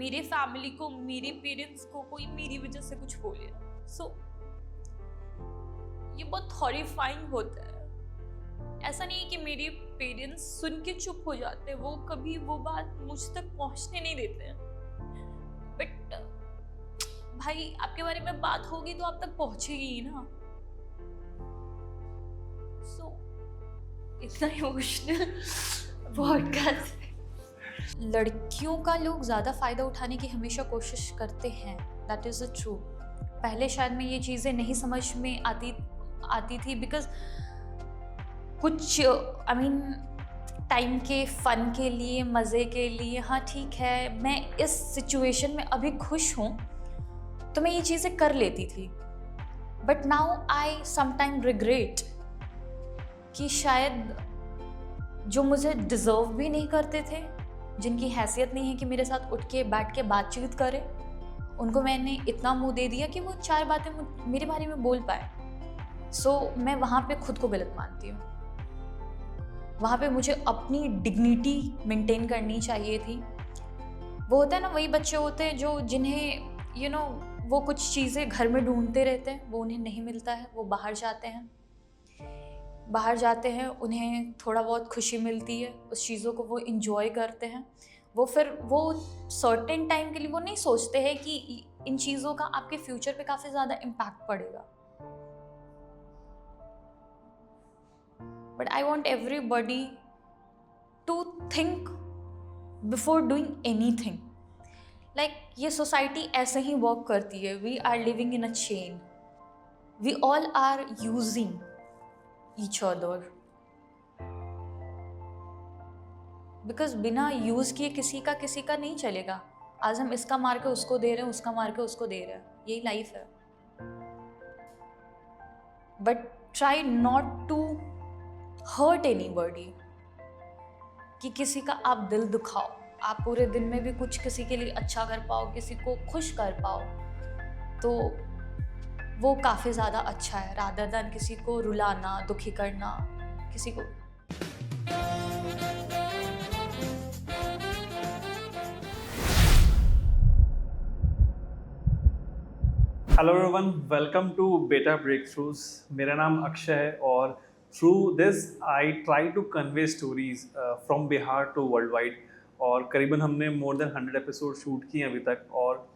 मेरे फैमिली को, मेरे पेरेंट्स को कोई मेरी वजह से कुछ बोले। सो ये बहुत हॉरिफाइंग होता है। ऐसा नहीं है कि मेरे पेरेंट्स सुन के चुप हो जाते हैं, वो कभी वो बात मुझ तक पहुंचने नहीं देते हैं। बट भाई आपके बारे में बात होगी तो आप तक पहुंचेगी ही ना। सो इतना इमोशनल पॉडकास्ट। लड़कियों का लोग ज़्यादा फ़ायदा उठाने की हमेशा कोशिश करते हैं, दैट इज़ अ ट्रू। पहले शायद में ये चीज़ें नहीं समझ में आती थी बिकॉज कुछ टाइम के फ़न के लिए, मज़े के लिए, हाँ ठीक है मैं इस सिचुएशन में अभी खुश हूँ तो मैं ये चीज़ें कर लेती थी। But now I sometime regret कि शायद जो मुझे डिज़र्व भी नहीं करते थे, जिनकी हैसियत नहीं है कि मेरे साथ उठ के बैठ के बातचीत करे, उनको मैंने इतना मुंह दे दिया कि वो 4 बातें मेरे बारे में बोल पाए। सो मैं वहाँ पे खुद को गलत मानती हूँ। वहाँ पे मुझे अपनी डिग्निटी मेंटेन करनी चाहिए थी। वो होता है ना, वही बच्चे होते हैं जो जिन्हें वो कुछ चीज़ें घर में ढूंढते रहते हैं, वो उन्हें नहीं मिलता है, वो बाहर जाते हैं, उन्हें थोड़ा बहुत खुशी मिलती है, उस चीज़ों को वो इंजॉय करते हैं। वो सर्टेन टाइम के लिए वो नहीं सोचते हैं कि इन चीज़ों का आपके फ्यूचर पे काफ़ी ज़्यादा इम्पैक्ट पड़ेगा। But I want everybody to think before doing anything. Like ये सोसाइटी ऐसे ही वर्क करती है। We are living in a chain, we all are using each other. Because बिना यूज़ किए किसी का नहीं चलेगा। आज हम इसका मार के उसको दे रहे हैं, उसका मार के उसको दे रहे हैं, यही लाइफ है। But try not to hurt anybody, कि किसी का आप दिल दुखाओ। आप पूरे दिन में भी कुछ किसी के लिए अच्छा कर पाओ, किसी को खुश कर पाओ, तो वो काफ़ी ज़्यादा अच्छा है रादर दैन किसी को रुलाना, दुखी करना किसी को। हेलो एवरीवन, वेलकम टू बेटा ब्रेकथ्रूज। मेरा नाम अक्षय है और through this I try to convey stories from Bihar to world wide. और करीबन हमने मोर देन 100 एपिसोड शूट किए अभी तक और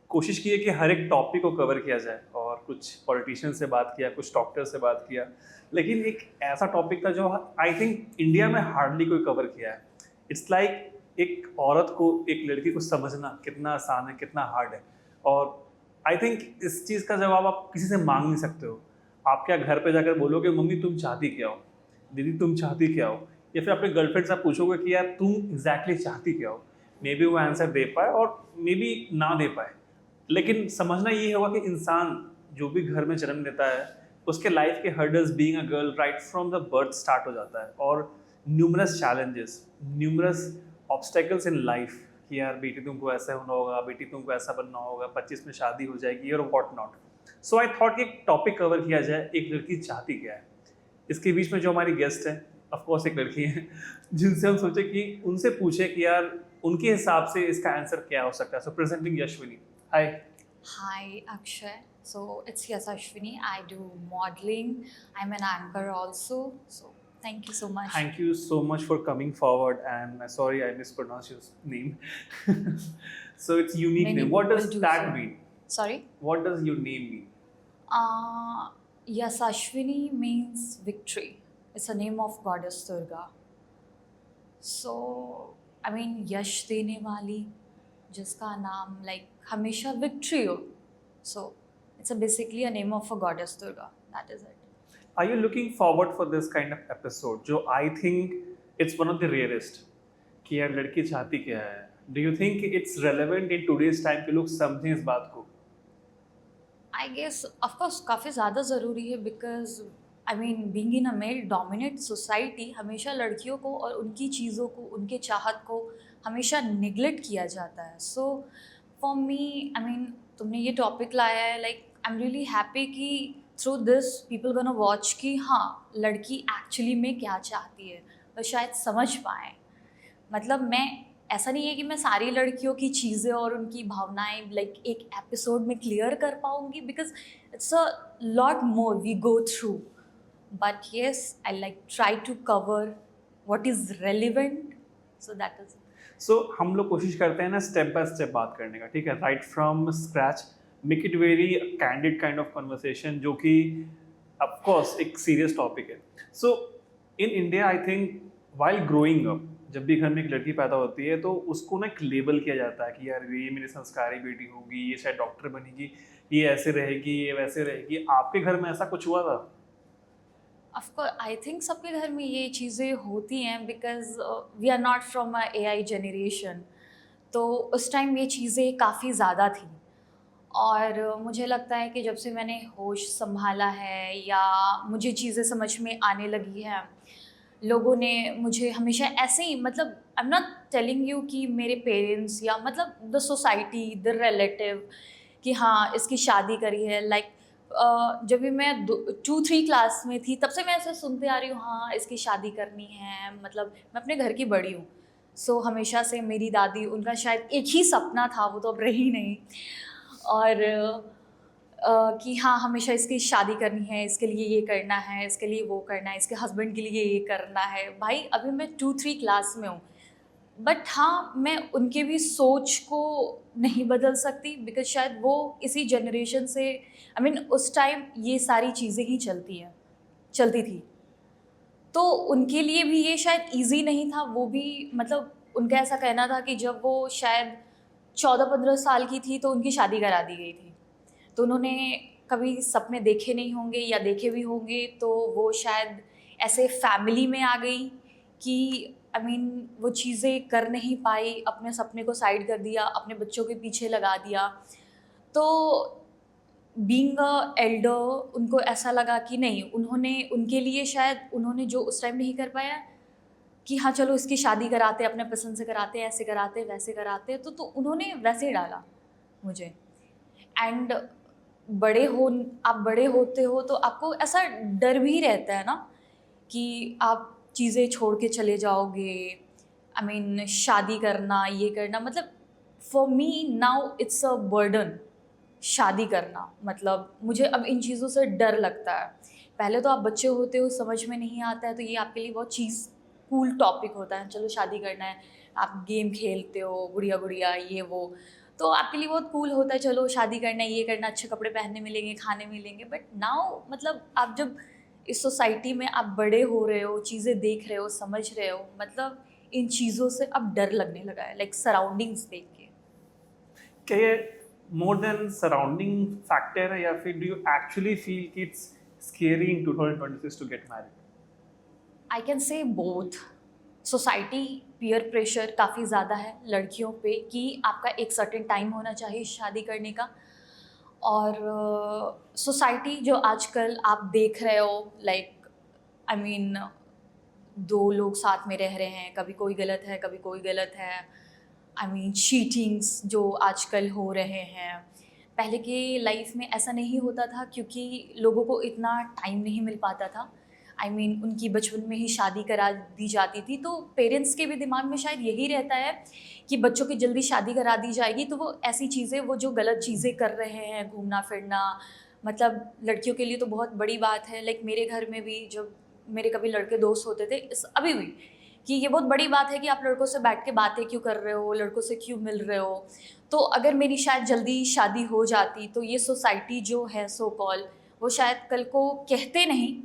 कोशिश की है कि हर एक टॉपिक को कवर किया जाए। और कुछ पॉलिटिशियन से बात किया, कुछ डॉक्टर से बात किया, लेकिन एक ऐसा टॉपिक था जो आई थिंक इंडिया में हार्डली कोई कवर किया है। इट्स लाइक एक औरत को, एक लड़की को समझना कितना आसान है, कितना हार्ड है। और आई थिंक इस चीज़ का जवाब आप किसी से मांग नहीं सकते हो। आप क्या घर पे जाकर बोलोगे मम्मी तुम चाहती क्या हो, दीदी तुम चाहती क्या हो, या फिर अपने गर्लफ्रेंड से आप पूछोगे कि यार तुम एग्जैक्टली चाहती क्या हो। मे बी वो आंसर दे पाए और मे बी ना दे पाए, लेकिन समझना ये होगा कि इंसान जो भी घर में जन्म लेता है उसके लाइफ के hurdles being a girl right from the birth start हो जाता है। और numerous challenges, numerous obstacles in life कि यार बेटी तुमको ऐसा होना होगा, बेटी तुमको ऐसा बनना होगा, 25 में शादी हो जाएगी और what not. So I thought कि एक टॉपिक कवर किया जाए, एक लड़की चाहती क्या है। इसके बीच में जो हमारी गेस्ट हैं, ऑफकोर्स एक लड़की है जिनसे हम सोचे कि उनसे पूछे कि यार उनके हिसाब से इसका आंसर क्या हो सकता है। सो presenting Yashwini. Hi. Hi Akshay, so it's Yasashwini. I do modeling. I'm an anchor also. So thank you so much. Thank you so much for coming forward, and sorry I mispronounced your name. So it's unique Many name. What does people do that so. mean? Sorry? What does your name mean? Yasashwini means victory. It's a name of goddess Durga. So, यश देने वाली, जिसका नाम हमेशा victory हो. So, it's basically a name of a goddess Durga. That is it. Are you looking forward for this kind of episode? जो I think it's one of the rarest. कि यार लड़की चाहती क्या है? Do you think it's relevant in today's time कि लोग समझें इस बात को? I guess, of course, काफ़ी ज़्यादा ज़रूरी है because being in a male dominant society, हमेशा लड़कियों को और उनकी चीज़ों को, उनके चाहत को हमेशा निगलेक्ट किया जाता है। So for me, तुमने ये टॉपिक लाया है, I'm really happy कि through this people gonna watch कि हाँ लड़की एक्चुअली में क्या चाहती है और शायद समझ पाएँ। मतलब मैं ऐसा नहीं है कि मैं सारी लड़कियों की चीज़ें और उनकी भावनाएं लाइक एक एपिसोड में क्लियर कर पाऊंगी, because it's a lot more we go through, but yes I like try to cover what is relevant, so that is. So हम लोग कोशिश करते हैं ना स्टेप बाय स्टेप बात करने का, ठीक है, right from scratch, make it very candid kind of conversation, जो कि ऑफ कोर्स एक सीरियस टॉपिक है। So in India I think while growing up, जब भी घर में एक लड़की पैदा होती है तो उसको ना एक लेबल किया जाता है कि यार ये मेरी संस्कारी बेटी होगी, ये शायद डॉक्टर बनेगी, ये ऐसे रहेगी, ये वैसे रहेगी। आपके घर में ऐसा कुछ हुआ था? ऑफकोर्स आई थिंक सबके घर में ये चीज़ें होती हैं, because we are not from a AI generation, तो उस टाइम ये चीज़ें काफ़ी ज़्यादा थी। और मुझे लगता है कि जब से मैंने होश संभाला है या मुझे चीज़ें समझ में आने लगी हैं, लोगों ने मुझे हमेशा ऐसे ही, मतलब आई एम नॉट टेलिंग यू कि मेरे पेरेंट्स या मतलब द सोसाइटी द रिलेटिव कि हाँ इसकी शादी करी है, लाइक जब भी मैं 2-3 क्लास में थी तब से मैं ऐसे सुनते आ रही हूँ, हाँ इसकी शादी करनी है, मतलब मैं अपने घर की बड़ी हूँ। सो हमेशा से मेरी दादी, उनका शायद एक ही सपना था, वो तो अब रही नहीं, और कि हाँ हमेशा इसकी शादी करनी है, इसके लिए ये करना है, इसके लिए वो करना है, इसके हस्बैंड के लिए ये करना है। भाई अभी मैं 2-3 क्लास में हूँ, बट हाँ मैं उनके भी सोच को नहीं बदल सकती, बिकॉज शायद वो इसी जनरेशन से, आई मीन उस टाइम ये सारी चीज़ें ही चलती थी, तो उनके लिए भी ये शायद इजी नहीं था। वो भी मतलब उनका ऐसा कहना था कि जब वो शायद 14-15 साल की थी तो उनकी शादी करा दी गई थी, तो उन्होंने कभी सपने देखे नहीं होंगे, या देखे भी होंगे तो वो शायद ऐसे फैमिली में आ गई कि आई मीन वो चीज़ें कर नहीं पाई, अपने सपने को साइड कर दिया, अपने बच्चों के पीछे लगा दिया। तो बीइंग अ एल्डर उनको ऐसा लगा कि नहीं, उन्होंने उनके लिए शायद उन्होंने जो उस टाइम नहीं कर पाया कि हाँ चलो इसकी शादी कराते, अपने पसंद से कराते, ऐसे कराते वैसे कराते, तो उन्होंने वैसे डाला मुझे। एंड आप बड़े होते हो तो आपको ऐसा डर भी रहता है ना कि आप चीज़ें छोड़ के चले जाओगे, आई मीन शादी करना, ये करना, मतलब for me now it's a burden शादी करना। मतलब मुझे अब इन चीज़ों से डर लगता है। पहले तो आप बच्चे होते हो, समझ में नहीं आता है, तो ये आपके लिए बहुत चीज़ कूल टॉपिक होता है, चलो शादी करना है, आप गेम खेलते हो गुड़िया गुड़िया ये वो, तो आपके लिए बहुत कूल होता है, चलो शादी करना है, ये करना, अच्छे कपड़े पहनने मिलेंगे, खाने मिलेंगे। बट नाउ मतलब आप जब इस सोसाइटी में आप बड़े हो रहे हो, चीज़ें देख रहे हो, समझ रहे हो, मतलब इन चीज़ों से अब डर लगने लगा है, लाइक सराउंडिंग्स देख के। क्या ये मोर देन सराउंडिंग फैक्टर है, या फिर डू यू एक्चुअली फील कि it's scary in 2026 to get married? I can say both. Society peer pressure काफ़ी ज़्यादा है लड़कियों पे कि आपका एक सर्टेन टाइम होना चाहिए शादी करने का, और सोसाइटी जो आजकल आप देख रहे हो, लाइक आई मीन 2 लोग साथ में रह रहे हैं, कभी कोई गलत है कभी कोई गलत है, आई मीन चीटिंग्स जो आजकल हो रहे हैं। पहले के लाइफ में ऐसा नहीं होता था क्योंकि लोगों को इतना टाइम नहीं मिल पाता था, आई मीन उनकी बचपन में ही शादी करा दी जाती थी, तो पेरेंट्स के भी दिमाग में शायद यही रहता है कि बच्चों की जल्दी शादी करा दी जाएगी, तो वो ऐसी चीज़ें, वो जो गलत चीज़ें कर रहे हैं, घूमना फिरना, मतलब लड़कियों के लिए तो बहुत बड़ी बात है। लाइक मेरे घर में भी जब मेरे कभी लड़के दोस्त होते थे, अभी भी, कि ये बहुत बड़ी बात है कि आप लड़कों से बैठ के बातें क्यों कर रहे हो, लड़कों से क्यों मिल रहे हो। तो अगर मेरी शायद जल्दी शादी हो जाती तो ये सोसाइटी जो है सो कॉल, वो शायद कल को कहते नहीं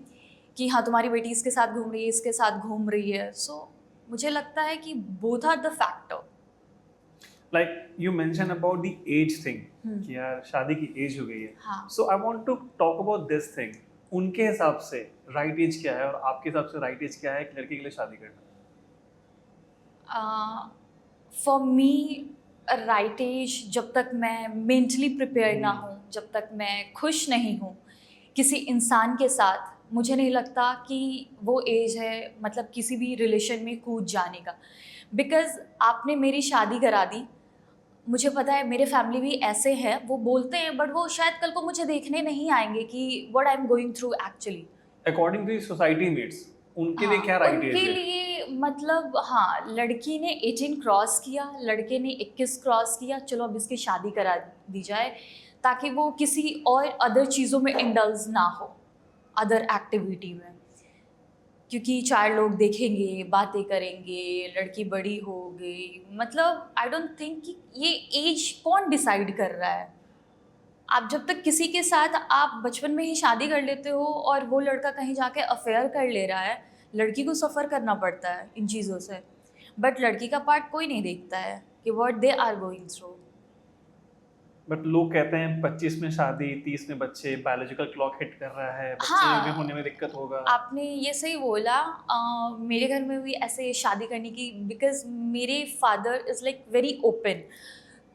कि हाँ तुम्हारी बेटी इसके साथ घूम रही है, इसके साथ घूम रही है। सो मुझे लगता है कि both are the factor. Like you mention about the age thing कि यार शादी की एज हो गई है, हाँ। So I want to talk about this thing. उनके हिसाब से राइट एज क्या है और आपके हिसाब से राइट एज क्या है एक लड़की के लिए शादी करना? फॉर मी राइट एज जब तक मैं मेंटली प्रिपेयर ना हूँ, जब तक मैं खुश नहीं हूँ किसी इंसान के साथ, मुझे नहीं लगता कि वो एज है मतलब किसी भी रिलेशन में कूद जाने का। बिकॉज़ आपने मेरी शादी करा दी, मुझे पता है मेरे फैमिली भी ऐसे हैं, वो बोलते हैं बट वो शायद कल को मुझे देखने नहीं आएंगे कि what I am going through actually. According to society mates उनके लिए क्या राइट एज उनके है? लिए मतलब हाँ, लड़की ने 18 क्रॉस किया, लड़के ने 21 क्रॉस किया, चलो अब इसकी शादी करा दी जाए ताकि वो किसी और अदर चीज़ों में इंडल्ज ना हो, अदर एक्टिविटी में। क्योंकि 4 लोग देखेंगे, बातें करेंगे, लड़की बड़ी हो गई, मतलब आई डोंट थिंक कि ये एज कौन डिसाइड कर रहा है। आप जब तक किसी के साथ आप बचपन में ही शादी कर लेते हो और वो लड़का कहीं जाके अफेयर कर ले रहा है, लड़की को सफ़र करना पड़ता है इन चीज़ों से, बट लड़की का पार्ट कोई नहीं देखता है कि what they are going through. But लोग कहते हैं 25 में शादी, 30 में बच्चे, बायोलॉजिकल क्लॉक हिट कर रहा है, बच्चे भी होने में दिक्कत होगा। आपने ये सही बोला। मेरे घर में भी ऐसे शादी करने की, बिकॉज मेरे father is like very open,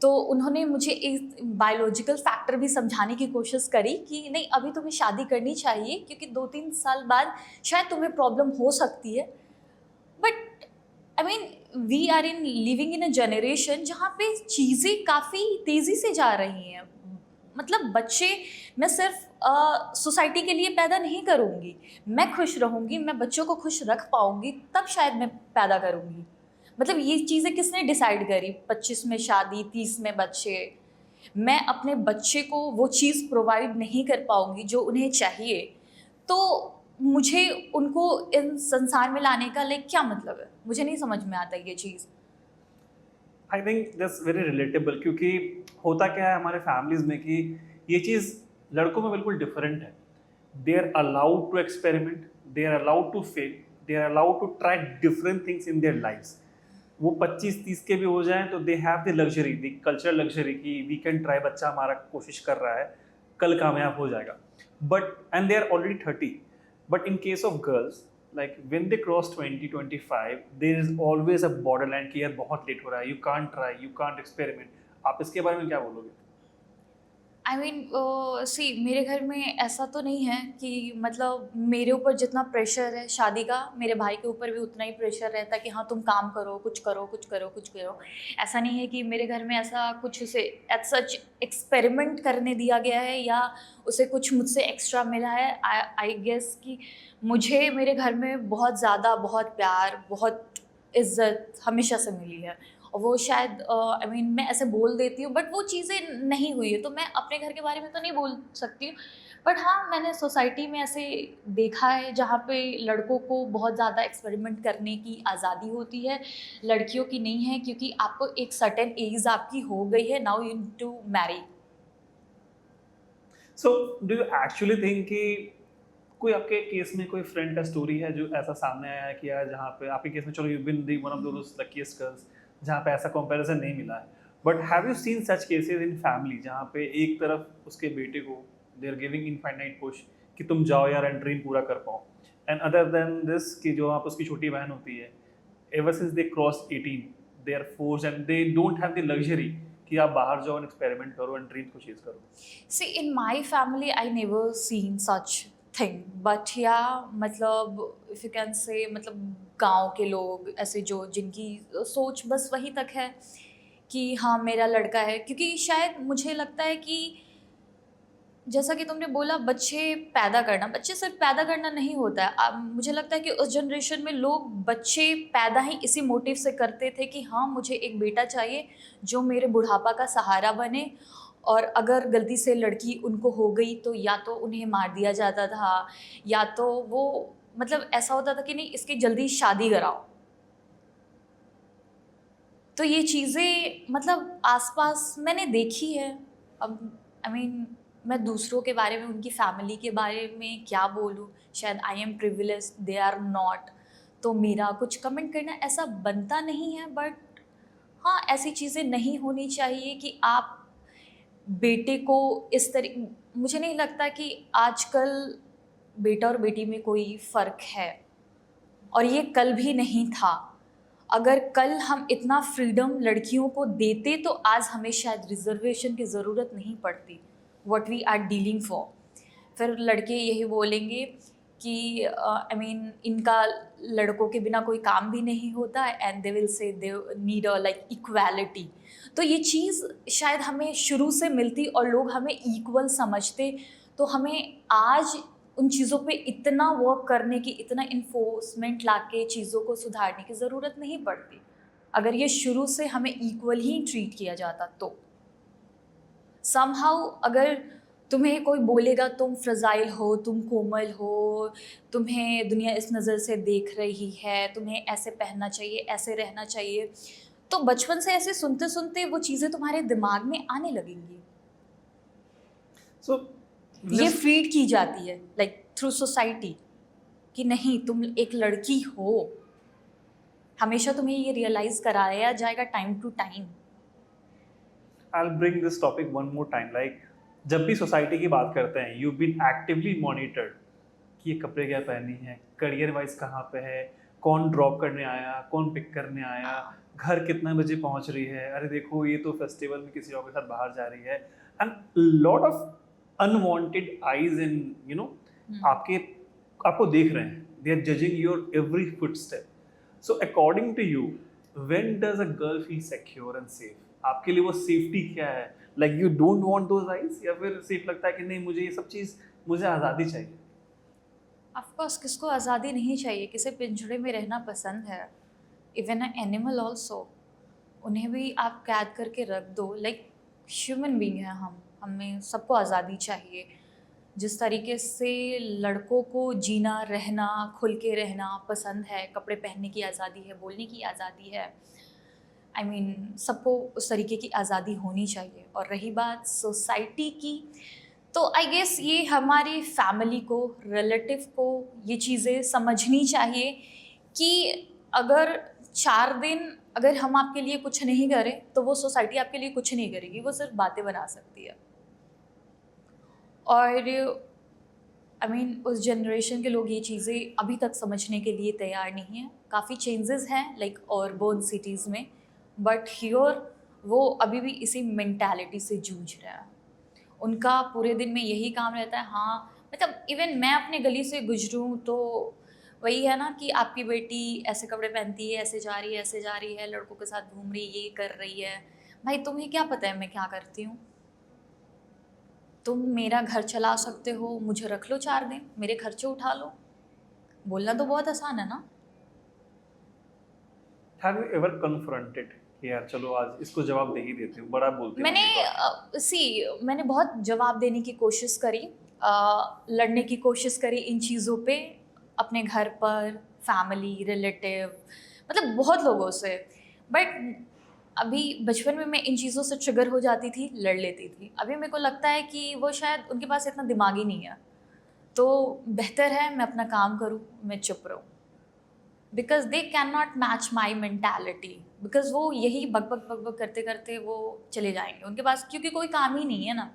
तो उन्होंने मुझे एक बायोलॉजिकल फैक्टर भी समझाने की कोशिश करी कि नहीं, अभी तुम्हें शादी करनी चाहिए क्योंकि 2-3 साल बाद शायद तुम्हें प्रॉब्लम हो सकती है। But I mean we are in living in a generation जहाँ पे चीज़ें काफ़ी तेज़ी से जा रही हैं। मतलब बच्चे मैं सिर्फ सोसाइटी के लिए पैदा नहीं करूँगी, मैं खुश रहूँगी, मैं बच्चों को खुश रख पाऊँगी तब शायद मैं पैदा करूँगी। मतलब ये चीज़ें किसने डिसाइड करी? 25 में शादी, 30 में बच्चे। मैं अपने बच्चे को वो चीज़ प्रोवाइड नहीं कर पाऊँगी जो उन्हें चाहिए, तो मुझे उनको इन संसार में लाने का लाइक क्या मतलब है? मुझे नहीं समझ में आता ये चीज़। I think that's very relatable, क्योंकि होता क्या है हमारे फैमिलीज में कि ये चीज़ लड़कों में बिल्कुल डिफरेंट है। They are allowed to experiment, they are allowed to fail, they are allowed to try different things in their lifes. वो 25-30 के भी हो जाएं तो they have the luxury, the cultural luxury कि वी कैन ट्राई, बच्चा हमारा कोशिश कर रहा है, कल कामयाब हो जाएगा। But and they are already 30। But in case of girls, like when they cross 20-25, there is always a borderline कि यार बहुत लेट हो रहा है, you can't try, you can't experiment। आप इसके बारे में क्या बोलोगे? आई मीन सी मेरे घर में ऐसा तो नहीं है कि मतलब मेरे ऊपर जितना प्रेशर है शादी का, मेरे भाई के ऊपर भी उतना ही प्रेशर रहता है कि हाँ तुम काम करो, कुछ करो, कुछ करो, कुछ करो। ऐसा नहीं है कि मेरे घर में ऐसा कुछ उसे एट सच एक्सपेरिमेंट करने दिया गया है या उसे कुछ मुझसे एक्स्ट्रा मिला है। आई गेस कि मुझे मेरे घर में बहुत ज़्यादा, बहुत प्यार, बहुत इज़्ज़त हमेशा से मिली है। और वो शायद आई मीन मैं ऐसे बोल देती हूँ बट वो चीज़ें नहीं हुई है, तो मैं अपने घर के बारे में तो नहीं बोल सकती हूँ। बट हाँ, मैंने सोसाइटी में ऐसे देखा है जहाँ पे लड़कों को बहुत ज़्यादा एक्सपेरिमेंट करने की आज़ादी होती है, लड़कियों की नहीं है, क्योंकि आपको एक सर्टेन एज आपकी हो गई है, now you need to marry. So do you actually think कि कोई आपके केस में कोई फ्रेंड का स्टोरी है जो ऐसा सामने आया है कि यार जहाँ पे आपके केस में, चलो you been the one of those luckiest girls जहाँ पे ऐसा कंपैरिजन नहीं मिला है, but have you seen such cases in family जहाँ पे एक तरफ उसके बेटे को they are giving infinite push कि तुम जाओ यार एंड ड्रीम पूरा कर पाओ, एंड अदर देन दिस कि जो आप उसकी छोटी बहन होती है, ever since they cross 18 they are forced and they don't have the luxury कि आप बाहर जाओ एंड एक्सपेरिमेंट करो एंड ड्रीम को चेज करो। See, in my family, I never seen such thing. But yeah, मतलब if you can say, मतलब गांव के लोग ऐसे जो जिनकी सोच बस वहीं तक है कि हाँ मेरा लड़का है, क्योंकि शायद मुझे लगता है कि जैसा कि तुमने बोला बच्चे पैदा करना, बच्चे सिर्फ पैदा करना नहीं होता है। अब मुझे लगता है कि उस जनरेशन में लोग बच्चे पैदा ही इसी मोटिव से करते थे कि हाँ मुझे एक बेटा चाहिए जो मेरे बुढ़ापा का सहारा बने, और अगर गलती से लड़की उनको हो गई तो या तो उन्हें मार दिया जाता था या तो वो मतलब ऐसा होता था कि नहीं इसकी जल्दी शादी कराओ। तो ये चीज़ें मतलब आसपास मैंने देखी है। अब आई मीन मैं दूसरों के बारे में, उनकी फैमिली के बारे में क्या बोलूँ, शायद I am privilege, they are not, तो मेरा कुछ कमेंट करना ऐसा बनता नहीं है। बट हाँ, ऐसी चीज़ें नहीं होनी चाहिए कि आप बेटे को इस तरह, मुझे नहीं लगता कि आजकल बेटा और बेटी में कोई फ़र्क है, और ये कल भी नहीं था। अगर कल हम इतना फ्रीडम लड़कियों को देते तो आज हमें शायद रिजर्वेशन की ज़रूरत नहीं पड़ती, what we are dealing for. फिर लड़के यही बोलेंगे कि आई मीन इनका लड़कों के बिना कोई काम भी नहीं होता, and they will say they need a like equality. तो ये चीज़ शायद हमें शुरू से मिलती और लोग हमें इक्वल समझते, तो हमें आज उन चीज़ों पे इतना वर्क करने की, इतना इन्फोर्समेंट लाके चीज़ों को सुधारने की ज़रूरत नहीं पड़ती, अगर ये शुरू से हमें इक्वल ही ट्रीट किया जाता तो। समहाउ अगर तुम्हें कोई बोलेगा तुम फ्रजाइल हो, तुम कोमल हो, तुम्हें दुनिया इस नज़र से देख रही है, तुम्हें ऐसे पहनना चाहिए, ऐसे रहना चाहिए, तो बचपन से ऐसे सुनते सुनते वो चीज़ें तुम्हारे दिमाग में आने लगेंगी। सो ये फीड की जाती है लाइक थ्रू सोसाइटी कि नहीं तुम एक लड़की हो, हमेशा तुम्हें ये रियलाइज कराया जाएगा time to time. I'll bring this topic one more time. Like जब भी सोसाइटी की बात करते हैं, you've been actively monitored कि ये कपड़े क्या पहनी है, करियर वाइज कहाँ पे है, कौन ड्रॉप करने आया, कौन पिक करने आया, घर कितने बजे पहुँच रही है, अरे देखो ये तो फेस्टिवल में किसी और के साथ बाहर जा रही है, and lot of unwanted eyes in you know आपको देख रहे हैं, they are judging your every footstep. So according to you, when does a girl feel secure and safe? आपके लिए वो सेफ्टी क्या है? Like you don't want those eyes, या फिर सेफ लगता है कि नहीं मुझे ये सब चीज़, मुझे आज़ादी चाहिए? ऑफ कोर्स किसको आज़ादी नहीं चाहिए, किसे पिंजड़े में रहना पसंद है, इवन अ एनिमल ऑल्सो, उन्हें भी आप कैद करके रख दो, लाइक ह्यूमन बीइंग है हम, हमें सबको आज़ादी चाहिए। जिस तरीके से लड़कों को जीना रहना, खुल के रहना पसंद है, कपड़े पहनने की आज़ादी है, बोलने की आज़ादी है, आई मीन सबको उस तरीके की आज़ादी होनी चाहिए। और रही बात सोसाइटी की, तो आई गेस ये हमारी फैमिली को, रिलेटिव को ये चीज़ें समझनी चाहिए कि अगर 4 दिन अगर हम आपके लिए कुछ नहीं करें तो वो सोसाइटी आपके लिए कुछ नहीं करेगी, वो सिर्फ बातें बना सकती है। और आई मीन उस जनरेशन के लोग ये चीज़ें अभी तक समझने के लिए तैयार नहीं हैं। काफ़ी चेंजेस हैं लाइक अर्बन सिटीज़ में, बट हियर वो अभी भी इसी मेंटालिटी से जूझ रहा है। उनका पूरे दिन में यही काम रहता है। हाँ, मतलब इवन मैं अपने गली से गुजरूँ तो वही है ना कि आपकी बेटी ऐसे कपड़े पहनती है, ऐसे जा रही है, ऐसे जा रही है, लड़कों के साथ घूम रही है, ये कर रही है। भाई तुम्हें क्या पता है मैं क्या करती हूँ? तुम मेरा घर चला सकते हो, मुझे रख लो 4 दिन, मेरे खर्चे उठा लो। बोलना तो बहुत आसान है ना। Have you ever confronted कि यार चलो आज इसको जवाब दे ही देते हो, बड़ा बोलते हो मैंने बहुत जवाब देने की कोशिश करी, लड़ने की कोशिश करी इन चीज़ों पे, अपने घर पर, फैमिली, रिलेटिव, मतलब बहुत लोगों से। बट अभी बचपन में मैं इन चीज़ों से ट्रिगर हो जाती थी, लड़ लेती थी। अभी मेरे को लगता है कि वो शायद उनके पास इतना दिमाग ही नहीं है, तो बेहतर है मैं अपना काम करूँ, मैं चुप रहूँ, because they can not match my mentality, because वो यही बक बक बक बक करते करते वो चले जाएंगे उनके पास, क्योंकि कोई काम ही नहीं है ना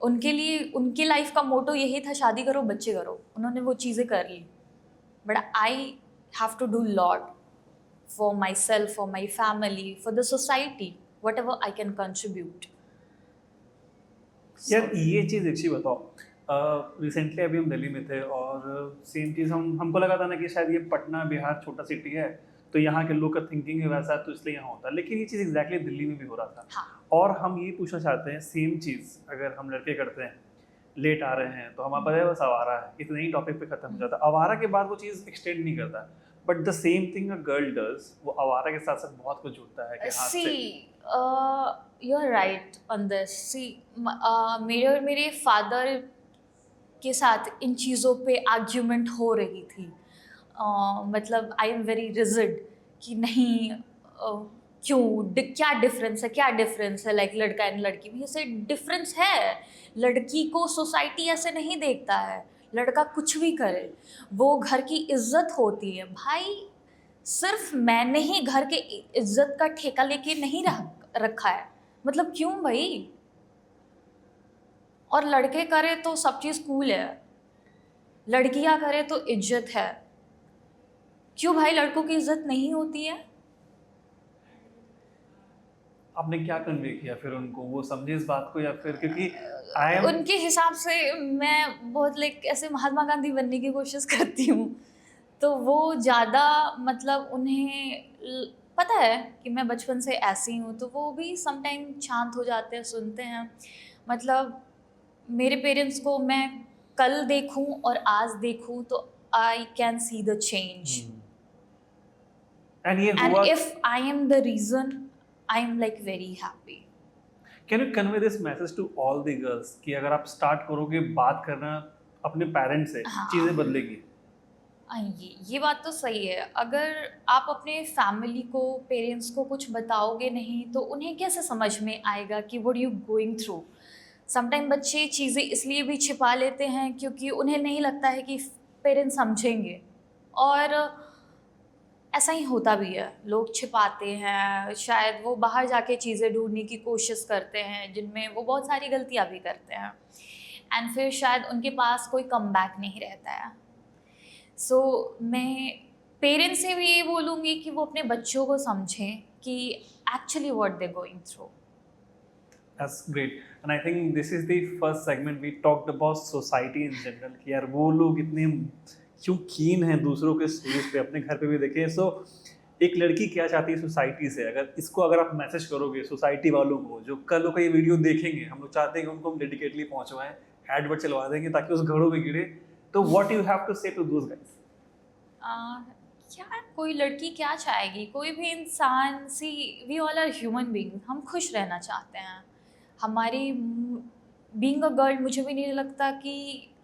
उनके लिए। उनकी लाइफ का मोटो यही था शादी करो बच्चे करो, उन्होंने वो चीज़ें कर ली। But I have to do lot for myself, for my family, for the society, whatever I can contribute. यार ये चीज़ अच्छी बताओ, रिसेंटली अभी हम दिल्ली में थे और सेम चीज़ हमको लगा था ना कि शायद ये पटना बिहार छोटा सिटी है तो यहाँ के लोग का थिंकिंग है वैसा, तो इसलिए यहाँ होता है, लेकिन ये चीज़ एग्जैक्टली दिल्ली में भी हो रहा था। हाँ। और हम ये पूछना चाहते हैं, सेम चीज़ अगर हम लड़के करते हैं, लेट आ रहे हैं तो हमारा पता है बस आवारा है, इतने ही टॉपिक पे खत्म हो जाता है। आवारा के बाद वो चीज़ एक्सटेंड नहीं करता, but the same thing a girl does, वो आवारा के साथ साथ बहुत कुछ जुड़ता है कि हाँ see you are right on this. See मेरे और मेरे फादर के साथ इन चीज़ों पे आर्ग्यूमेंट हो रही थी। मतलब आई एम वेरी रिजिड कि नहीं, क्या डिफरेंस है लाइक लड़का एंड लड़की में। से डिफरेंस है, लड़की को सोसाइटी ऐसे नहीं देखता है, लड़का कुछ भी करे वो घर की इज्जत होती है। भाई सिर्फ मैंने ही घर के इज्जत का ठेका लेके नहीं रखा है, मतलब क्यों भाई? और लड़के करे तो सब चीज़ कूल है, लड़कियां करे तो इज्जत है। क्यों भाई लड़कों की इज्जत नहीं होती है? आपने क्या कन्वे किया फिर उनको, वो समझे इस बात को, या फिर क्योंकि उनके हिसाब से मैं बहुत लाइक ऐसे महात्मा गांधी बनने की कोशिश करती हूँ, तो वो ज़्यादा मतलब उन्हें पता है कि मैं बचपन से ऐसी हूँ, तो वो भी समटाइम शांत हो जाते हैं, सुनते हैं। मतलब मेरे पेरेंट्स को मैं कल देखूं और आज देखूं तो I can see the change. And ये And हुआ, if I am the reason, I am like very happy. Can you convey this message to all the girls कि अगर आप स्टार्ट करोगे बात करना अपने पेरेंट्स से, हाँ. चीज़ें बदलेगी? ये बात तो सही है. अगर आप अपने फैमिली को, पेरेंट्स को कुछ बताओगे नहीं तो उन्हें कैसे समझ में आएगा कि what you going through. Sometime बच्चे चीज़ें इसलिए भी छिपा लेते हैं क्योंकि उन्हें नहीं लगता है कि पेरेंट्स समझेंगे, और ऐसा ही होता भी है. लोग छिपाते हैं, शायद वो बाहर जाके चीज़ें ढूंढने की कोशिश करते हैं जिनमें वो बहुत सारी गलतियाँ भी करते हैं, एंड फिर शायद उनके पास कोई कमबैक नहीं रहता है. सो मैं पेरेंट्स से भी ये बोलूँगी कि वो अपने बच्चों को समझें कि actually what they going through. That's great. And I think this is the first segment we talked about society in general कि यार वो लोग इतने क्यों कीन हैं दूसरों के स्टेज पे, अपने घर पे भी देखें. सो एक लड़की क्या चाहती है सोसाइटी से, अगर आप मैसेज करोगे सोसाइटी वालों को जो कल को ये वीडियो देखेंगे, हम लोग चाहते हैं कि उनको हम डेडिकेटली पहुंचवाएं, एडवर्ट चलवा देंगे ताकि उस घरों में गिरे, तो what you have to say to those guys? क्या कोई लड़की क्या चाहेगी, कोई भी इंसान, see we all are human being, हम खुश रहना चाहते हैं. हमारी बीइंग अ गर्ल, मुझे भी नहीं लगता कि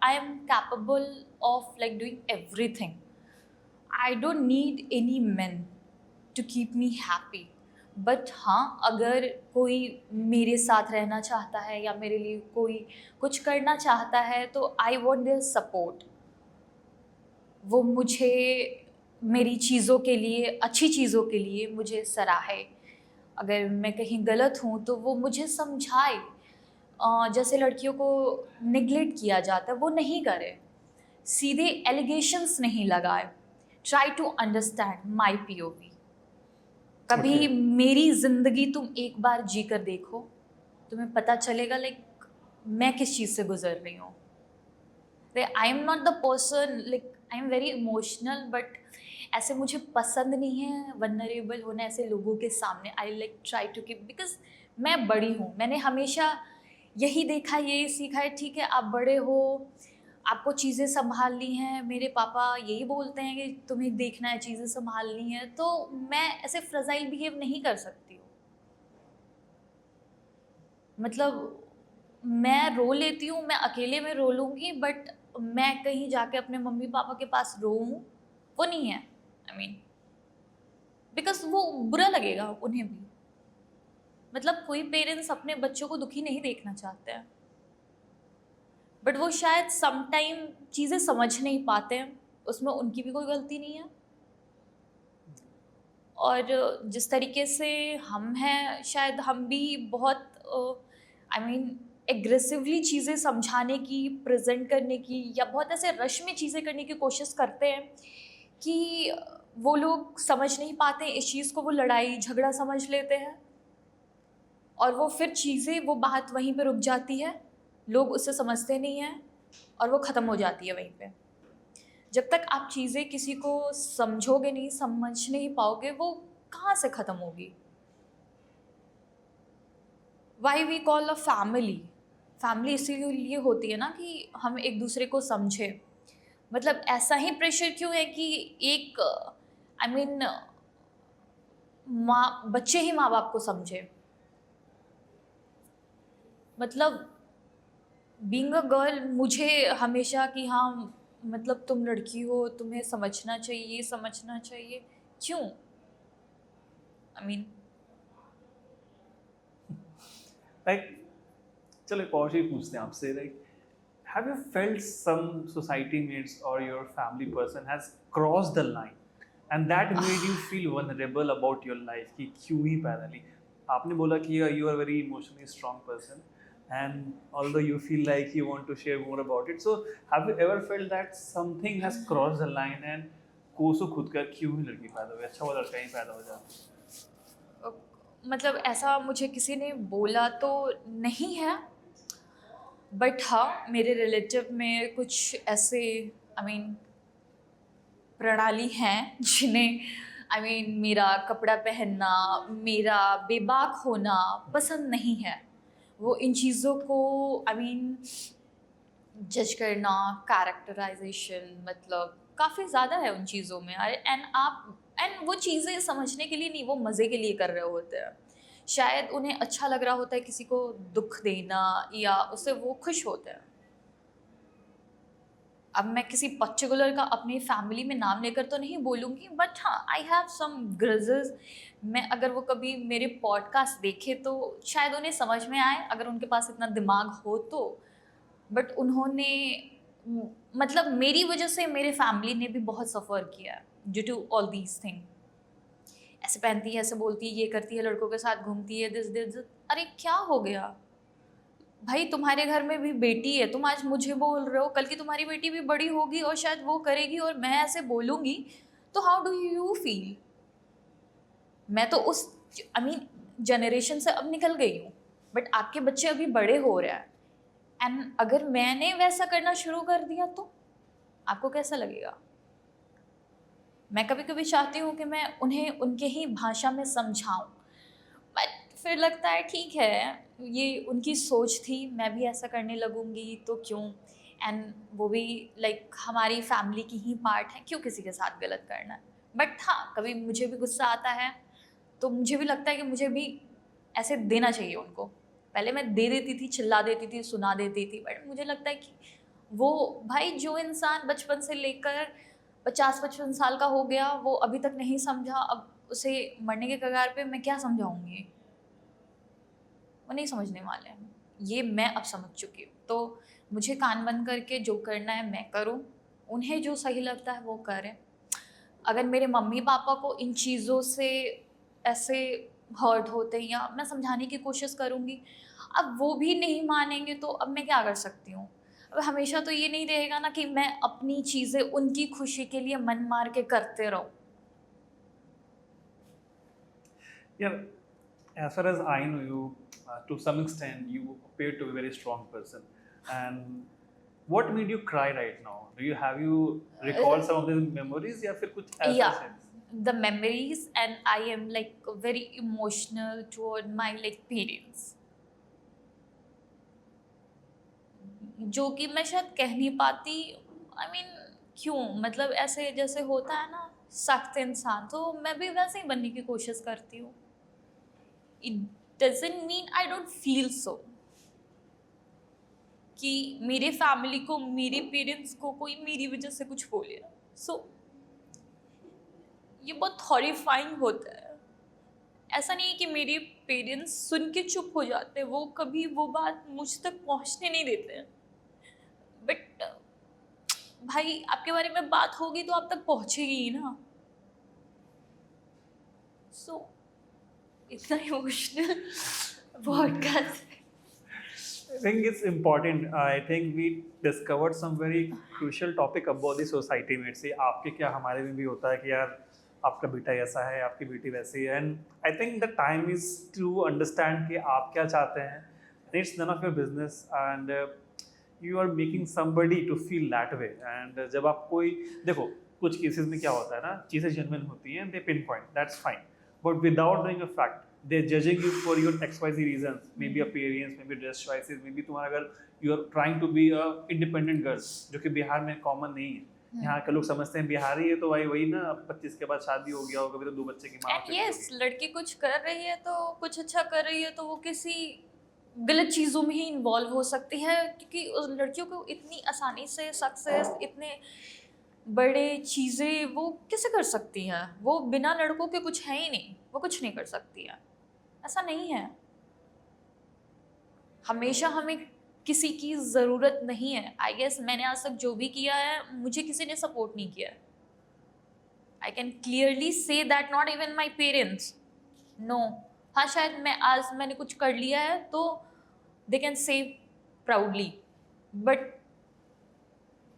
I am capable of like doing everything. I don't need any man to keep me happy. But हाँ, अगर कोई मेरे साथ रहना चाहता है या मेरे लिए कोई कुछ करना चाहता है तो आई वॉन्ट देयर सपोर्ट. वो मुझे मेरी चीज़ों के लिए, अच्छी चीज़ों के लिए मुझे सराहे. अगर मैं कहीं गलत हूँ तो वो मुझे समझाए. जैसे लड़कियों को निगलेक्ट किया जाता है वो नहीं करे, सीधे एलिगेशंस नहीं लगाए. Try to understand my POV. कभी Okay. मेरी ज़िंदगी तुम एक बार जी कर देखो, तुम्हें पता चलेगा लाइक मैं किस चीज़ से गुजर रही हूँ. आई am not the person, like I am very emotional, but ऐसे मुझे पसंद नहीं है वनरेबल होना ऐसे लोगों के सामने. I like try to keep, because मैं बड़ी हूँ, मैंने हमेशा यही देखा, यही सीखा है. ठीक है, आप बड़े हो, आपको चीज़ें संभालनी हैं. मेरे पापा यही बोलते हैं कि तुम्हें देखना है, चीज़ें संभालनी है, तो मैं ऐसे फ्रजाइल बिहेव नहीं कर सकती हूँ. मतलब मैं रो लेती हूँ, मैं अकेले में रो लूँगी, बट मैं कहीं जाके अपने मम्मी पापा के पास रोऊँ, वो नहीं है. आई मीन बिकॉज वो बुरा लगेगा उन्हें भी. मतलब कोई पेरेंट्स अपने बच्चों को दुखी नहीं देखना चाहते हैं, बट वो शायद समटाइम चीज़ें समझ नहीं पाते हैं, उसमें उनकी भी कोई गलती नहीं है. और जिस तरीके से हम हैं, शायद हम भी बहुत आई मीन एग्रेसिवली चीज़ें समझाने की, प्रेजेंट करने की, या बहुत ऐसे रश में चीज़ें करने की कोशिश करते हैं कि वो लोग समझ नहीं पाते इस चीज़ को, वो लड़ाई झगड़ा समझ लेते हैं, और वो फिर चीज़ें, वो बात वहीं पे रुक जाती है, लोग उससे समझते नहीं हैं और वो ख़त्म हो जाती है वहीं पे. जब तक आप चीज़ें किसी को समझोगे नहीं, समझ नहीं पाओगे, वो कहाँ से ख़त्म होगी. Why we call a family. Family इसीलिए होती है ना कि हम एक दूसरे को समझे. मतलब ऐसा ही प्रेशर क्यों है कि एक आई मीन बच्चे ही माँ बाप को समझे. मतलब बीइंग अ गर्ल, मुझे हमेशा कि हाँ, मतलब तुम लड़की हो, तुम्हें समझना चाहिए, समझना चाहिए. क्यों? आई मीन लाइक चलो एक और चीज पूछते हैं आपसे. Like have you felt some society mates और your family person has crossed the line and that made you feel vulnerable about your life कि क्यों ही पैदा ली? आपने बोला कि you are very emotionally strong person and although you feel like you want to share more about it, so have you ever felt that something has crossed the line and कोसो खुद का क्यों ही लड़की पैदा हुई, अच्छा वो लड़का ही पैदा हो जाए? मतलब ऐसा मुझे किसी ने बोला तो नहीं है, बट हाँ, मेरे रिलेटिव में कुछ ऐसे आई मीन प्रणाली हैं जिन्हें आई मीन मेरा कपड़ा पहनना, मेरा बेबाक होना पसंद नहीं है. वो इन चीज़ों को आई मीन जज करना, कैरेक्टराइजेशन, मतलब काफ़ी ज़्यादा है उन चीज़ों में। एंड वो चीज़ें समझने के लिए नहीं, वो मज़े के लिए कर रहे होते हैं। शायद उन्हें अच्छा लग रहा होता है किसी को दुख देना, या उससे वो खुश होते हैं। अब मैं किसी पर्टिकुलर का अपनी फैमिली में नाम लेकर तो नहीं बोलूँगी, बट हाँ, आई हैव सम ग्रजेस। मैं अगर वो कभी मेरे पॉडकास्ट देखे तो शायद उन्हें समझ में आए, अगर उनके पास इतना दिमाग हो तो। बट उन्होंने मतलब मेरी वजह से मेरे फैमिली ने भी बहुत सफ़र किया due to all these thing. ऐसे पहनती है, ऐसे बोलती है, ये करती है, लड़कों के साथ घूमती है, दिस दिस। अरे क्या हो गया भाई, तुम्हारे घर में भी बेटी है, तुम आज मुझे बोल रहे हो, कल की तुम्हारी बेटी भी बड़ी होगी और शायद वो करेगी और मैं ऐसे बोलूँगी, तो हाउ डू यू फील? मैं तो उस जनरेशन से अब निकल गई हूँ, बट आपके बच्चे अभी बड़े हो रहे हैं। एंड अगर मैंने वैसा करना शुरू कर दिया तो आपको कैसा लगेगा? मैं कभी कभी चाहती हूँ कि मैं उन्हें उनके ही भाषा में समझाऊँ, बट फिर लगता है ठीक है, ये उनकी सोच थी, मैं भी ऐसा करने लगूंगी तो क्यों? एंड वो भी लाइक हमारी फैमिली की ही पार्ट है, क्यों किसी के साथ गलत करना है? बट हाँ, कभी मुझे भी गुस्सा आता है तो मुझे भी लगता है कि मुझे भी ऐसे देना चाहिए उनको। पहले मैं दे देती थी, चिल्ला देती थी, सुना देती थी, बट मुझे लगता है कि वो भाई, जो इंसान बचपन से लेकर 50-55 साल का हो गया, वो अभी तक नहीं समझा, अब उसे मरने के कगार पे मैं क्या समझाऊंगी? वो नहीं समझने वाले हैं। ये मैं अब समझ चुकी हूँ, तो मुझे कान बंद करके जो करना है मैं करूँ, उन्हें जो सही लगता है वो करें। अगर मेरे मम्मी पापा को इन चीज़ों से ऐसे हर्ट होते हैं, या मैं समझाने की कोशिश करूँगी, अब वो भी नहीं मानेंगे तो अब मैं क्या कर सकती हूँ? अब हमेशा तो ये नहीं रहेगा ना कि मैं अपनी चीज़ें उनकी खुशी के लिए मन मार के करते रहूँ। Yeah, as far as I know you, to some extent, you appear to be a very strong person. And what made you cry right now? Do you have you recall some of these memories या फिर कुछ ऐसा Yeah, है? the memories, and I am like very emotional toward my like parents, जो कि मैं शायद कह नहीं पाती। क्यों, मतलब ऐसे जैसे होता है ना सख्त इंसान, तो मैं भी वैसे ही बनने की कोशिश करती हूँ। It doesn't mean I don't feel so कि मेरे फैमिली को, मेरे पेरेंट्स को कोई मेरी वजह से कुछ बोले। सो ये बहुत हॉरिफाइंग होता है। ऐसा नहीं है कि मेरे पेरेंट्स सुन के चुप हो जाते हैं, वो कभी वो बात मुझ तक पहुंचने नहीं देते हैं। बट भाई, आपके बारे में बात होगी तो आप तक पहुंचेगी ही ना। सो इतना emotional podcast. I think it's important. I think we discovered some very crucial topic about the society में से आपके क्या हमारे में भी होता है कि यार आपका बेटा ऐसा है, आपकी बेटी वैसी है, and I think the time is to understand कि आप क्या चाहते हैं, and it's none of your business, and you are making somebody to feel that way, and जब आप कोई देखो, कुछ केसेस में क्या होता है ना, चीज़ें जेन्युइन होती हैं, they pinpoint, that's fine, but without knowing a fact, they're judging you for your XYZ reasons, maybe appearance, maybe dress choices, maybe तुम्हारा अगर you are trying to be a independent girl, जो कि बिहार में common नहीं है। यहाँ के लोग समझते हैं बिहारी है तो भाई वही ना, 25 के बाद शादी हो गया होगा, कभी तो 2 बच्चे की माँ एंड यस, लड़की कुछ कर रही है तो कुछ अच्छा कर रही है तो वो किसी गलत चीज़ों में ही इन्वॉल्व हो सकती है, क्योंकि उस लड़कियों को इतनी आसानी से सक्सेस, इतने बड़े चीज़ें वो कैसे कर सकती हैं? वो बिना लड़कों के कुछ है ही नहीं, वो कुछ नहीं कर सकती है। ऐसा नहीं है। हमेशा हमें किसी की ज़रूरत नहीं है। आई गेस मैंने आज तक जो भी किया है, मुझे किसी ने सपोर्ट नहीं किया है। I can clearly say that, not even my parents, no. हाँ, शायद मैंने कुछ कर लिया है तो they can say proudly, but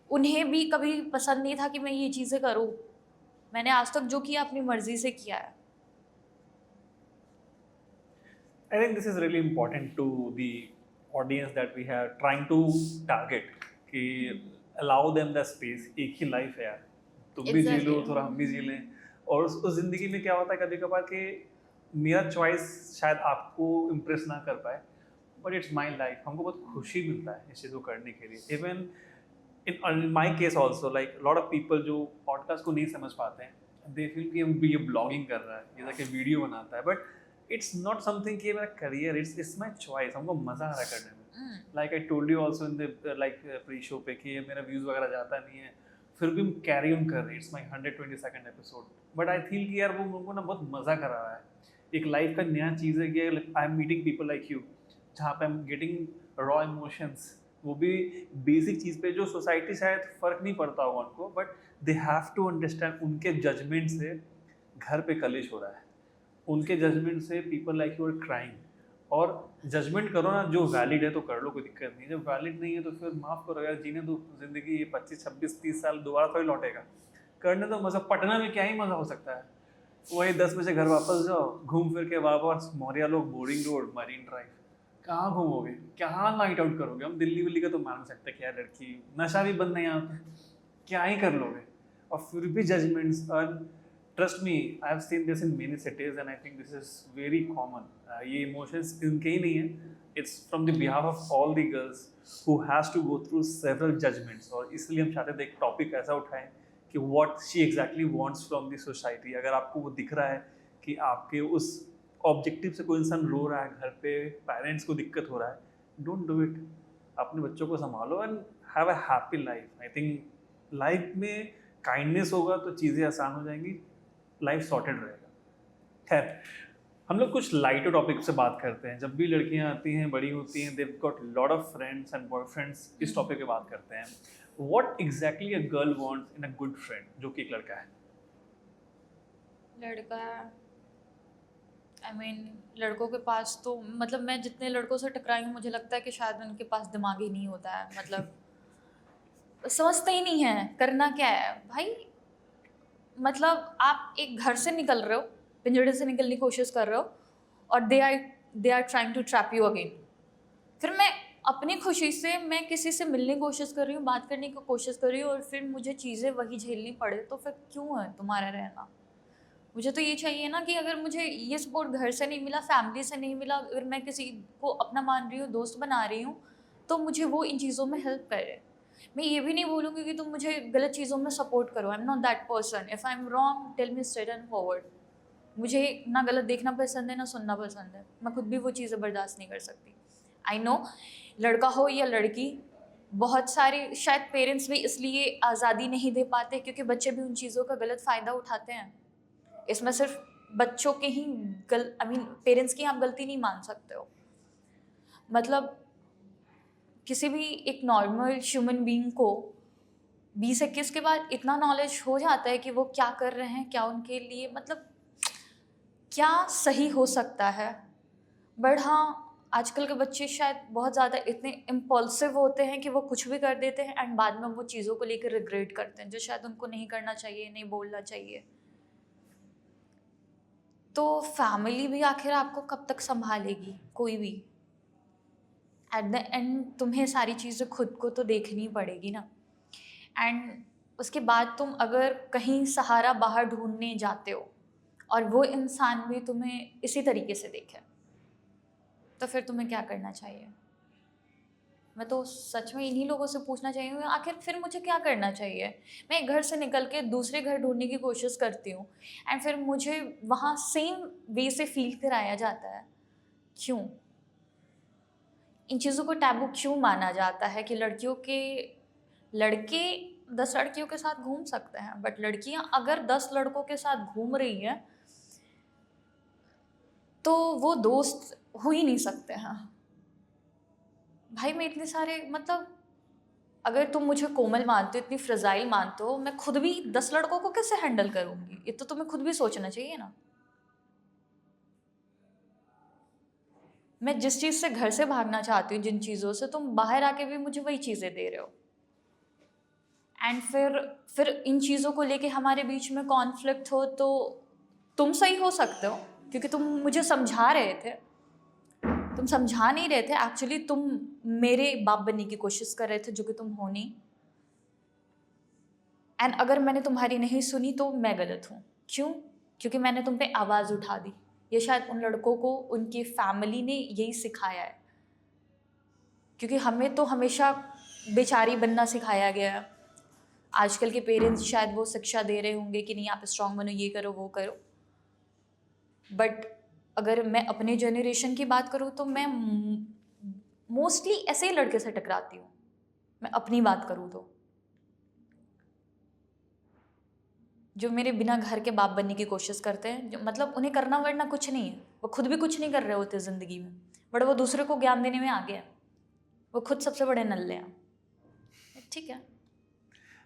उन्हें भी कभी पसंद नहीं था कि मैं ये चीज़ें करूँ। मैंने आज तक जो किया अपनी मर्जी से किया है। I think this is really important to the audience that we are trying to target कि allow them the space। एक ही लाइफ है यार, तुम भी जी लो, थोड़ा हम भी जी लें। और उस जिंदगी में क्या होता है कभी कभार कि मेरा चॉइस शायद आपको इम्प्रेस ना कर पाए, बट इट्स माई लाइफ, हमको बहुत खुशी मिलता है इस चीज़ को करने के लिए। Even in my case also, like a lot of people जो पॉडकास्ट को नहीं समझ पाते हैं, दे फील कि ये ब्लॉगिंग कर रहा है, ये जाके वीडियो बनाता है, बट इट्स नॉट समथिंग कि मेरा करियर, इट्स माई चॉइस, हमको मज़ा आ रहा है करने में। Like I told you also in the like pre show पे कि ये मेरा व्यूज़ वगैरह जाता नहीं है, फिर भी हम कैरी ऑन कर रहे हैं। It's my 122nd episode, but I feel कि यार वो मुझको ना बहुत मज़ा करा रहा है। एक लाइफ का नया चीज़ है कि I am meeting people like you, जहाँ पे I am getting raw emotions, वो भी बेसिक चीज़ पे जो सोसाइटी शायद फ़र्क नहीं पड़ता होगा उनको, but they have to understand. उनके जजमेंट से घर पे कलेश हो रहा है, उनके जजमेंट से people like you are crying. और जजमेंट करो ना, जो वैलिड है तो कर लो, कोई दिक्कत नहीं। जब वैलिड नहीं है तो फिर माफ़ करो यार, जीने दो ज़िंदगी, ये 25 26 30 साल दोबारा थोड़ी लौटेगा। करने दो मज़ा, पटना में क्या ही मज़ा हो सकता है। वही 10 बजे घर वापस जाओ, घूम फिर के वापस मौर्या लोग, बोरिंग रोड, मरीन ड्राइव, कहाँ घूमोगे, कहाँ नाइट आउट करोगे। हम दिल्ली विल्ली का तो मान सकते हैं, क्या लड़की, नशा भी बंद नहीं आता, क्या ही कर लोगे। और फिर भी judgements. Trust me, I have seen this in many cities and I think this is very common. ये इमोशंस इनके ही नहीं है, it's from the behalf of all the girls who has to go through several judgements. और इसलिए हम चाहते थे एक टॉपिक ऐसा उठाएं कि what she exactly wants from the society. अगर आपको वो दिख रहा है कि आपके उस ऑब्जेक्टिव से कोई इंसान रो रहा है घर पे, पेरेंट्स को दिक्कत हो रहा है, डोंट डू इट। अपने बच्चों को संभालो and have a happy life. I think life में काइंडनेस होगा तो चीज़ें आसान हो जाएंगी, लाइफ सॉर्टेड रहेगा। खैर, हम लोग कुछ लाइटर टॉपिक से बात करते हैं। जब भी लड़कियां आती हैं, बड़ी होती हैं, they've got lot of friends and boyfriends, इस टॉपिक पे बात करते हैं। What exactly a girl wants in a good friend, जो कि एक लड़का है। लड़का, आई मीन लड़कों के पास तो, मतलब मैं जितने लड़कों से टकराई हूँ, मुझे लगता है कि शायद उनके पास दिमाग ही नहीं होता है। मतलब समझते ही नहीं है करना क्या है भाई। मतलब आप एक घर से निकल रहे हो, पिंजड़े से निकलने की कोशिश कर रहे हो, और they are trying to trap you again. फिर मैं अपनी खुशी से मैं किसी से मिलने की कोशिश कर रही हूँ, बात करने की कोशिश कर रही हूँ, और फिर मुझे चीज़ें वही झेलनी पड़े, तो फिर क्यों है तुम्हारा रहना। मुझे तो ये चाहिए ना कि अगर मुझे ये सपोर्ट घर से नहीं मिला, फैमिली से नहीं मिला, अगर मैं किसी को अपना मान रही हूँ, दोस्त बना रही हूँ, तो मुझे वो इन चीज़ों में हेल्प करे। मैं ये भी नहीं बोलूँगी कि तुम मुझे गलत चीज़ों में सपोर्ट करो। I am not that person. If I am wrong, tell me straight and forward. मुझे ना गलत देखना पसंद है, ना सुनना पसंद है। मैं खुद भी वो चीज़ें बर्दाश्त नहीं कर सकती। आई नो, लड़का हो या लड़की, बहुत सारे शायद पेरेंट्स भी इसलिए आज़ादी नहीं दे पाते क्योंकि बच्चे भी उन चीज़ों का गलत फ़ायदा उठाते हैं। इसमें सिर्फ बच्चों के ही पेरेंट्स की आप गलती नहीं मान सकते हो। मतलब किसी भी एक नॉर्मल ह्यूमन बीइंग को 20-21 के बाद इतना नॉलेज हो जाता है कि वो क्या कर रहे हैं, क्या उनके लिए मतलब क्या सही हो सकता है। बट हाँ, आजकल के बच्चे शायद बहुत ज़्यादा इतने इम्पल्सिव होते हैं कि वो कुछ भी कर देते हैं, एंड बाद में वो चीज़ों को लेकर रिग्रेट करते हैं जो शायद उनको नहीं करना चाहिए, नहीं बोलना चाहिए। तो फैमिली भी आखिर आपको कब तक संभालेगी, कोई भी। एट द एंड तुम्हें सारी चीज़ें खुद को तो देखनी पड़ेगी ना। एंड उसके बाद तुम अगर कहीं सहारा बाहर ढूंढने जाते हो और वो इंसान भी तुम्हें इसी तरीके से देखे, तो फिर तुम्हें क्या करना चाहिए। मैं तो सच में इन्हीं लोगों से पूछना चाहिए, आखिर फिर मुझे क्या करना चाहिए। मैं एक घर से निकल के दूसरे घर ढूंढने की कोशिश करती हूँ, एंड फिर मुझे वहाँ सेम वे से फील कराया जाता है। क्यों इन चीज़ों को टैबू क्यों माना जाता है कि लड़के 10 लड़कियों के साथ घूम सकते हैं, बट लड़कियां अगर 10 लड़कों के साथ घूम रही हैं तो वो दोस्त हो ही नहीं सकते हैं। भाई मैं इतने सारे, मतलब अगर तुम मुझे कोमल मानते हो, इतनी फ्रजाइल मानते हो, मैं खुद भी 10 लड़कों को कैसे हैंडल करूंगी, ये तो तुम्हें खुद भी सोचना चाहिए ना। मैं जिस चीज़ से घर से भागना चाहती हूँ, जिन चीज़ों से, तुम बाहर आके भी मुझे वही चीज़ें दे रहे हो। एंड फिर इन चीज़ों को लेके हमारे बीच में कॉन्फ्लिक्ट हो तो तुम सही हो सकते हो क्योंकि तुम मुझे समझा रहे थे, तुम समझा नहीं रहे थे। एक्चुअली तुम मेरे बाप बनने की कोशिश कर रहे थे, जो कि तुम हो नहीं। एंड अगर मैंने तुम्हारी नहीं सुनी तो मैं गलत हूँ। क्यों? क्योंकि मैंने तुम पे आवाज़ उठा दी। ये शायद उन लड़कों को उनकी फैमिली ने यही सिखाया है क्योंकि हमें तो हमेशा बेचारी बनना सिखाया गया है। आजकल के पेरेंट्स शायद वो शिक्षा दे रहे होंगे कि नहीं, आप स्ट्रांग बनो, ये करो वो करो। बट अगर मैं अपने जनरेशन की बात करूँ तो मैं मोस्टली ऐसे ही लड़के से टकराती हूँ। मैं अपनी बात करूँ तो जो मेरे बिना घर के बाप बनने की कोशिश करते हैं, जो मतलब उन्हें करना वरना कुछ नहीं है, वो खुद भी कुछ नहीं कर रहे होते ज़िंदगी में, बट वो दूसरे को ज्ञान देने में आगे हैं। वो खुद सबसे बड़े नल्ले हैं। ठीक है।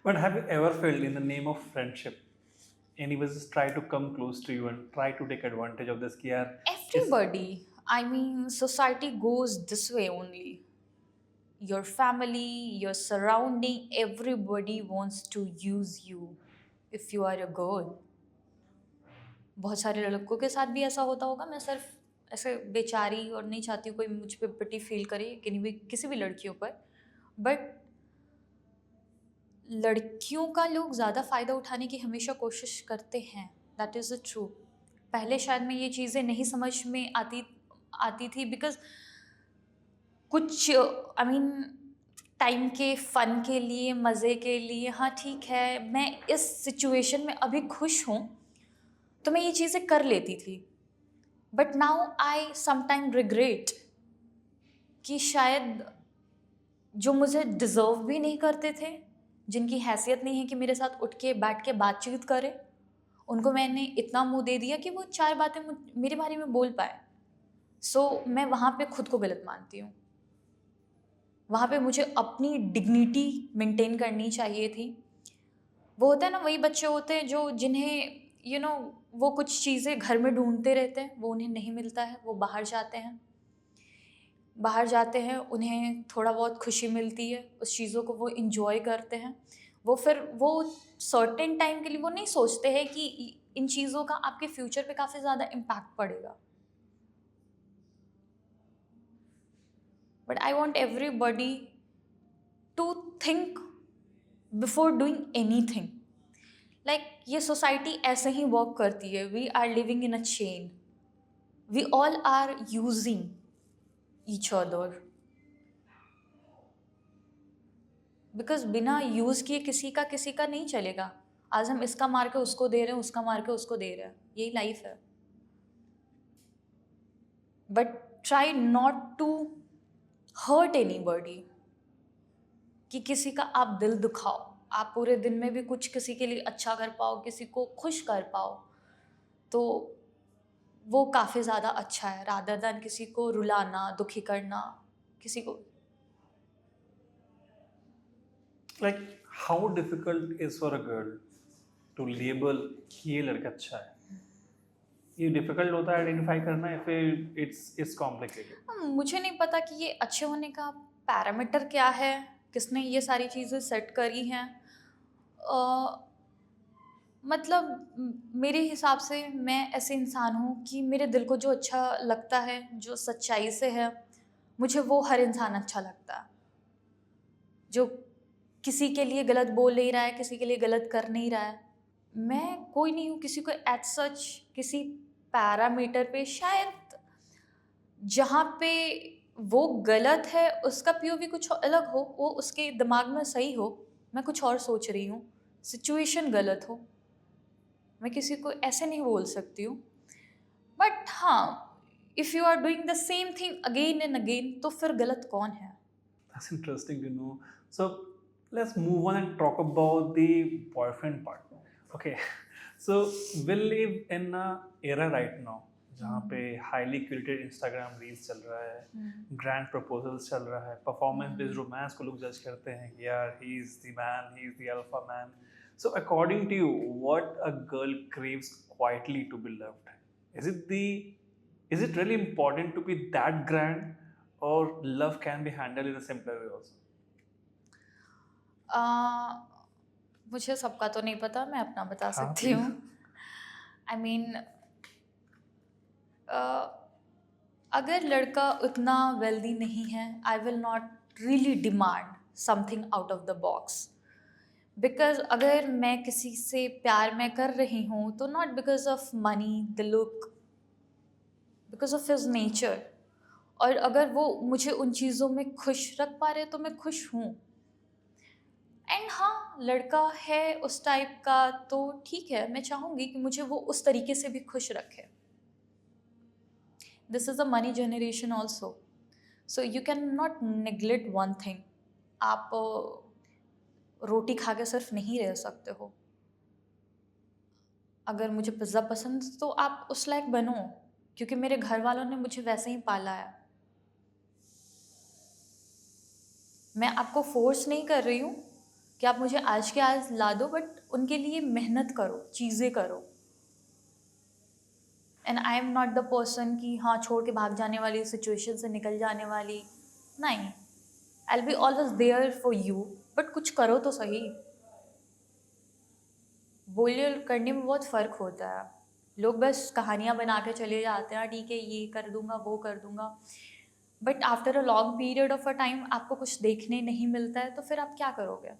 But have you ever felt in the name of friendship, anyone just try to come close to you and try to take advantage of this? कि यार Everybody, I mean, society goes this way only. Your family, your surrounding, everybody wants to use you if you are a girl. बहुत सारे लड़कों के साथ भी ऐसा होता होगा। मैं सिर्फ ऐसे बेचारी और नहीं चाहती हूँ कोई मुझ पे पिटी फील करे किसी भी लड़कियों पर, बट लड़कियों का लोग ज़्यादा फ़ायदा उठाने की हमेशा कोशिश करते हैं। That is a true. पहले शायद मैं ये चीज़ें नहीं समझ में आती थी, बिकॉज कुछ आई मीन टाइम के फ़न के लिए, मज़े के लिए, हाँ ठीक है मैं इस सिचुएशन में अभी खुश हूँ तो मैं ये चीज़ें कर लेती थी। But now I sometime regret कि शायद जो मुझे डिज़र्व भी नहीं करते थे, जिनकी हैसियत नहीं है कि मेरे साथ उठ के बैठ के बातचीत करें, उनको मैंने इतना मुंह दे दिया कि वो 4 बातें मेरे बारे में बोल पाए। सो मैं वहाँ पे खुद को गलत मानती हूँ। वहाँ पे मुझे अपनी डिग्निटी मेंटेन करनी चाहिए थी। वो होता है ना, वही बच्चे होते हैं जो जिन्हें वो कुछ चीज़ें घर में ढूंढते रहते हैं, वो उन्हें नहीं मिलता है, वो बाहर जाते हैं, उन्हें थोड़ा बहुत खुशी मिलती है, उस चीज़ों को वो इंजॉय करते हैं। वो सर्टेन टाइम के लिए वो नहीं सोचते हैं कि इन चीज़ों का आपके फ्यूचर पे काफ़ी ज़्यादा इम्पैक्ट पड़ेगा। But I want everybody to think before doing anything. Like ये सोसाइटी ऐसे ही वर्क करती है। We are living in a chain, we all are using each other, because बिना यूज़ किए किसी का नहीं चलेगा। आज हम इसका मार के उसको दे रहे हैं, उसका मार के उसको दे रहे हैं, यही लाइफ है। But try not to hurt anybody, कि किसी का आप दिल दुखाओ, आप पूरे दिन में भी कुछ किसी के लिए अच्छा कर पाओ, किसी को खुश कर पाओ, तो वो काफ़ी ज़्यादा अच्छा है रादर दैन किसी को रुलाना, दुखी करना किसी को। like how difficult is for a girl to label कि ये लड़का अच्छा है? ये डिफिकल्ट होता है आइडेंटिफाई करना या फिर इट्स कॉम्प्लिकेटेड? मुझे नहीं पता कि ये अच्छे होने का पैरामीटर क्या है, किसने ये सारी चीज़ें सेट करी हैं। मतलब मेरे हिसाब से मैं ऐसे इंसान हूँ कि मेरे दिल को जो अच्छा लगता है, जो सच्चाई से है, मुझे वो हर इंसान अच्छा लगता है। जो किसी के लिए गलत बोल नहीं रहा है, किसी के लिए गलत कर नहीं रहा है, मैं कोई नहीं हूँ किसी को एज सच किसी पैरामीटर पे। शायद जहाँ पे वो गलत है उसका पीओवी कुछ अलग हो, वो उसके दिमाग में सही हो, मैं कुछ और सोच रही हूँ, सिचुएशन गलत हो, मैं किसी को ऐसे नहीं बोल सकती हूँ। बट हाँ, if you are doing the same thing again and again, तो फिर गलत कौन है? That's interesting to know. So let's move on and talk about the boyfriend part. Okay, so we live in a era right now जहाँ पे highly curated Instagram reels चल रहा है, ग्रैंड प्रपोजल्स चल रहा है, परफॉर्मेंस बेस्ड रोमांस को लोग जज करते हैं कि यार he is the man, he is the alpha man. So according to you, what a girl craves quietly to be loved? Is it really important to be that grand, or love can be handled in a simpler way also? मुझे सबका तो नहीं पता, मैं अपना बता हाँ, सकती हूँ। आई मीन अगर लड़का उतना वेल्दी नहीं है, I will not really demand something out of the box. Because अगर मैं किसी से प्यार में कर रही हूँ तो not because of money, the look, because of his nature, और अगर वो मुझे उन चीज़ों में खुश रख पा रहे तो मैं खुश हूँ। एंड हाँ, लड़का है उस टाइप का तो ठीक है, मैं चाहूँगी कि मुझे वो उस तरीके से भी खुश रखे। This is a money generation also, so you can not neglect one thing. आप रोटी खा के सिर्फ नहीं रह सकते हो। अगर मुझे पिज़्ज़ा पसंद तो आप उस लायक बनो, क्योंकि मेरे घर वालों ने मुझे वैसे ही पाला है। मैं आपको फोर्स नहीं कर रही हूँ कि आप मुझे आज के आज ला दो, बट उनके लिए मेहनत करो, चीज़ें करो। And I am not the person कि हाँ छोड़ के भाग जाने वाली, सिचुएशन से निकल जाने वाली। नहीं, I will be always there for you, but कुछ करो तो सही। बोलिए और करने में बहुत फ़र्क होता है। लोग बस कहानियाँ बना के चले जाते हैं, ठीक है ये कर दूंगा वो कर दूंगा, but after a long period of a time आपको कुछ देखने नहीं मिलता है तो फिर आप क्या करोगे?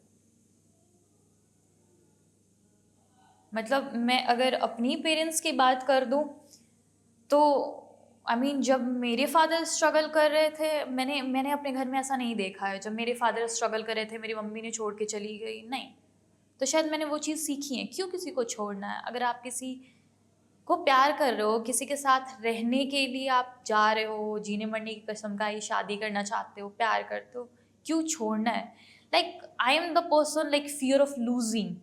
मतलब मैं अगर अपनी पेरेंट्स की बात कर दूं तो आई मीन जब मेरे फादर स्ट्रगल कर रहे थे, मैंने अपने घर में ऐसा नहीं देखा है। जब मेरे फादर स्ट्रगल कर रहे थे मेरी मम्मी ने छोड़ के चली गई, नहीं। तो शायद मैंने वो चीज़ सीखी है, क्यों किसी को छोड़ना है। अगर आप किसी को प्यार कर रहे हो, किसी के साथ रहने के लिए आप जा रहे हो, जीने मरने की कसम का ही शादी करना चाहते हो, प्यार करते हो, क्यों छोड़ना है? Like I am the person like fear of losing.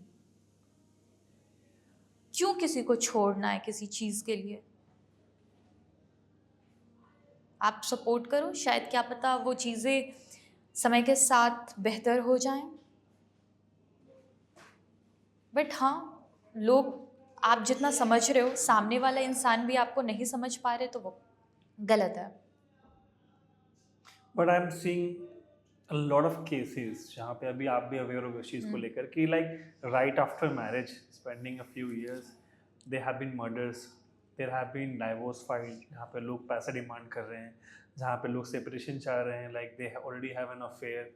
क्यों किसी को छोड़ना है किसी चीज़ के लिए? आप सपोर्ट करो, शायद क्या पता वो चीज़ें समय के साथ बेहतर हो जाएं। बट हाँ, लोग आप जितना समझ रहे हो, सामने वाला इंसान भी आपको नहीं समझ पा रहे तो वो गलत है। But I am seeing a lot of cases जहाँ पे अभी आप भी अवेयर हो इस चीज़ को लेकर कि like right after marriage spending a few years they have been murders, there have been divorce file जहाँ पे लोग पैसा डिमांड कर रहे हैं, जहाँ पे लोग सेपरेशन चाह रहे हैं, like they already have an affair.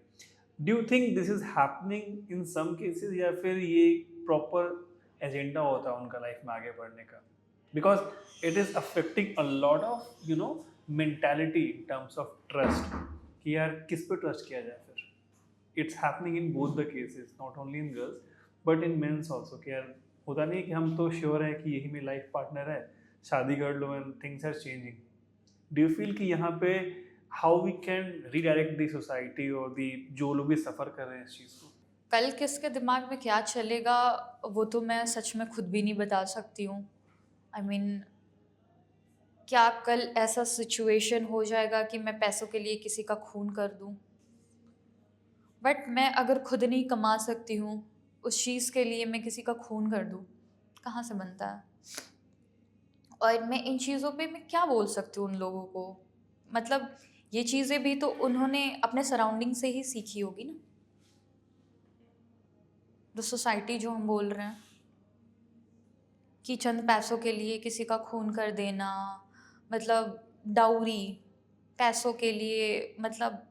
Do you think this is happening in some cases, या फिर ये प्रॉपर एजेंडा होता है उनका लाइफ में आगे बढ़ने का? Because it is affecting a lot of mentality in terms of trust कि यार किस पे ट्रस्ट किया जाए फिर। It's happening in both the cases, not only in girls but in mens also कि यार होता नहीं कि हम तो श्योर हैं कि यही मेरी लाइफ पार्टनर है, शादी कर लो and things are changing. Do you feel कि यहाँ पे how we can redirect the society और दी जो लोग भी सफ़र कर रहे हैं इस चीज़ को? कल किसके दिमाग में क्या चलेगा वो तो मैं सच में खुद भी नहीं बता सकती हूँ। आई मीन क्या कल ऐसा सिचुएशन हो जाएगा कि मैं पैसों के लिए किसी का खून कर दूँ? बट मैं अगर खुद नहीं कमा सकती हूँ उस चीज़ के लिए मैं किसी का खून कर दूँ, कहाँ से बनता है? और मैं इन चीज़ों पे मैं क्या बोल सकती हूँ उन लोगों को? मतलब ये चीज़ें भी तो उन्होंने अपने सराउंडिंग से ही सीखी होगी ना। द सोसाइटी जो हम बोल रहे हैं कि चंद पैसों के लिए किसी का खून कर देना, मतलब डाउरी, पैसों के लिए, मतलब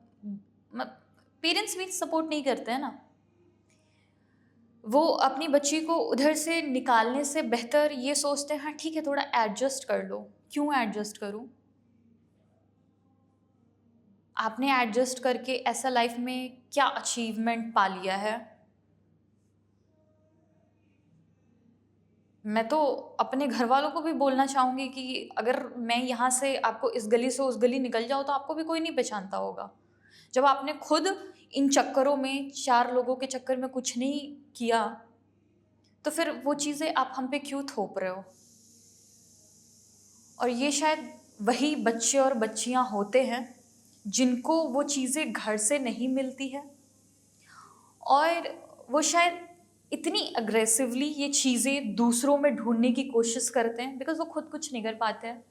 पेरेंट्स भी सपोर्ट नहीं करते हैं ना। वो अपनी बच्ची को उधर से निकालने से बेहतर ये सोचते हैं हाँ ठीक है थोड़ा एडजस्ट कर लो। क्यों एडजस्ट करूं? आपने एडजस्ट करके ऐसा लाइफ में क्या अचीवमेंट पा लिया है? मैं तो अपने घर वालों को भी बोलना चाहूँगी कि अगर मैं यहाँ से आपको इस गली से उस गली निकल जाऊँ तो आपको भी कोई नहीं पहचानता होगा। जब आपने खुद इन चक्करों में 4 लोगों के चक्कर में कुछ नहीं किया तो फिर वो चीज़ें आप हम पे क्यों थोप रहे हो? और ये शायद वही बच्चे और बच्चियाँ होते हैं जिनको वो चीज़ें घर से नहीं मिलती है और वो शायद इतनी अग्रेसिवली ये चीज़ें दूसरों में ढूंढने की कोशिश करते हैं बिकॉज वो खुद कुछ नहीं कर पाते हैं।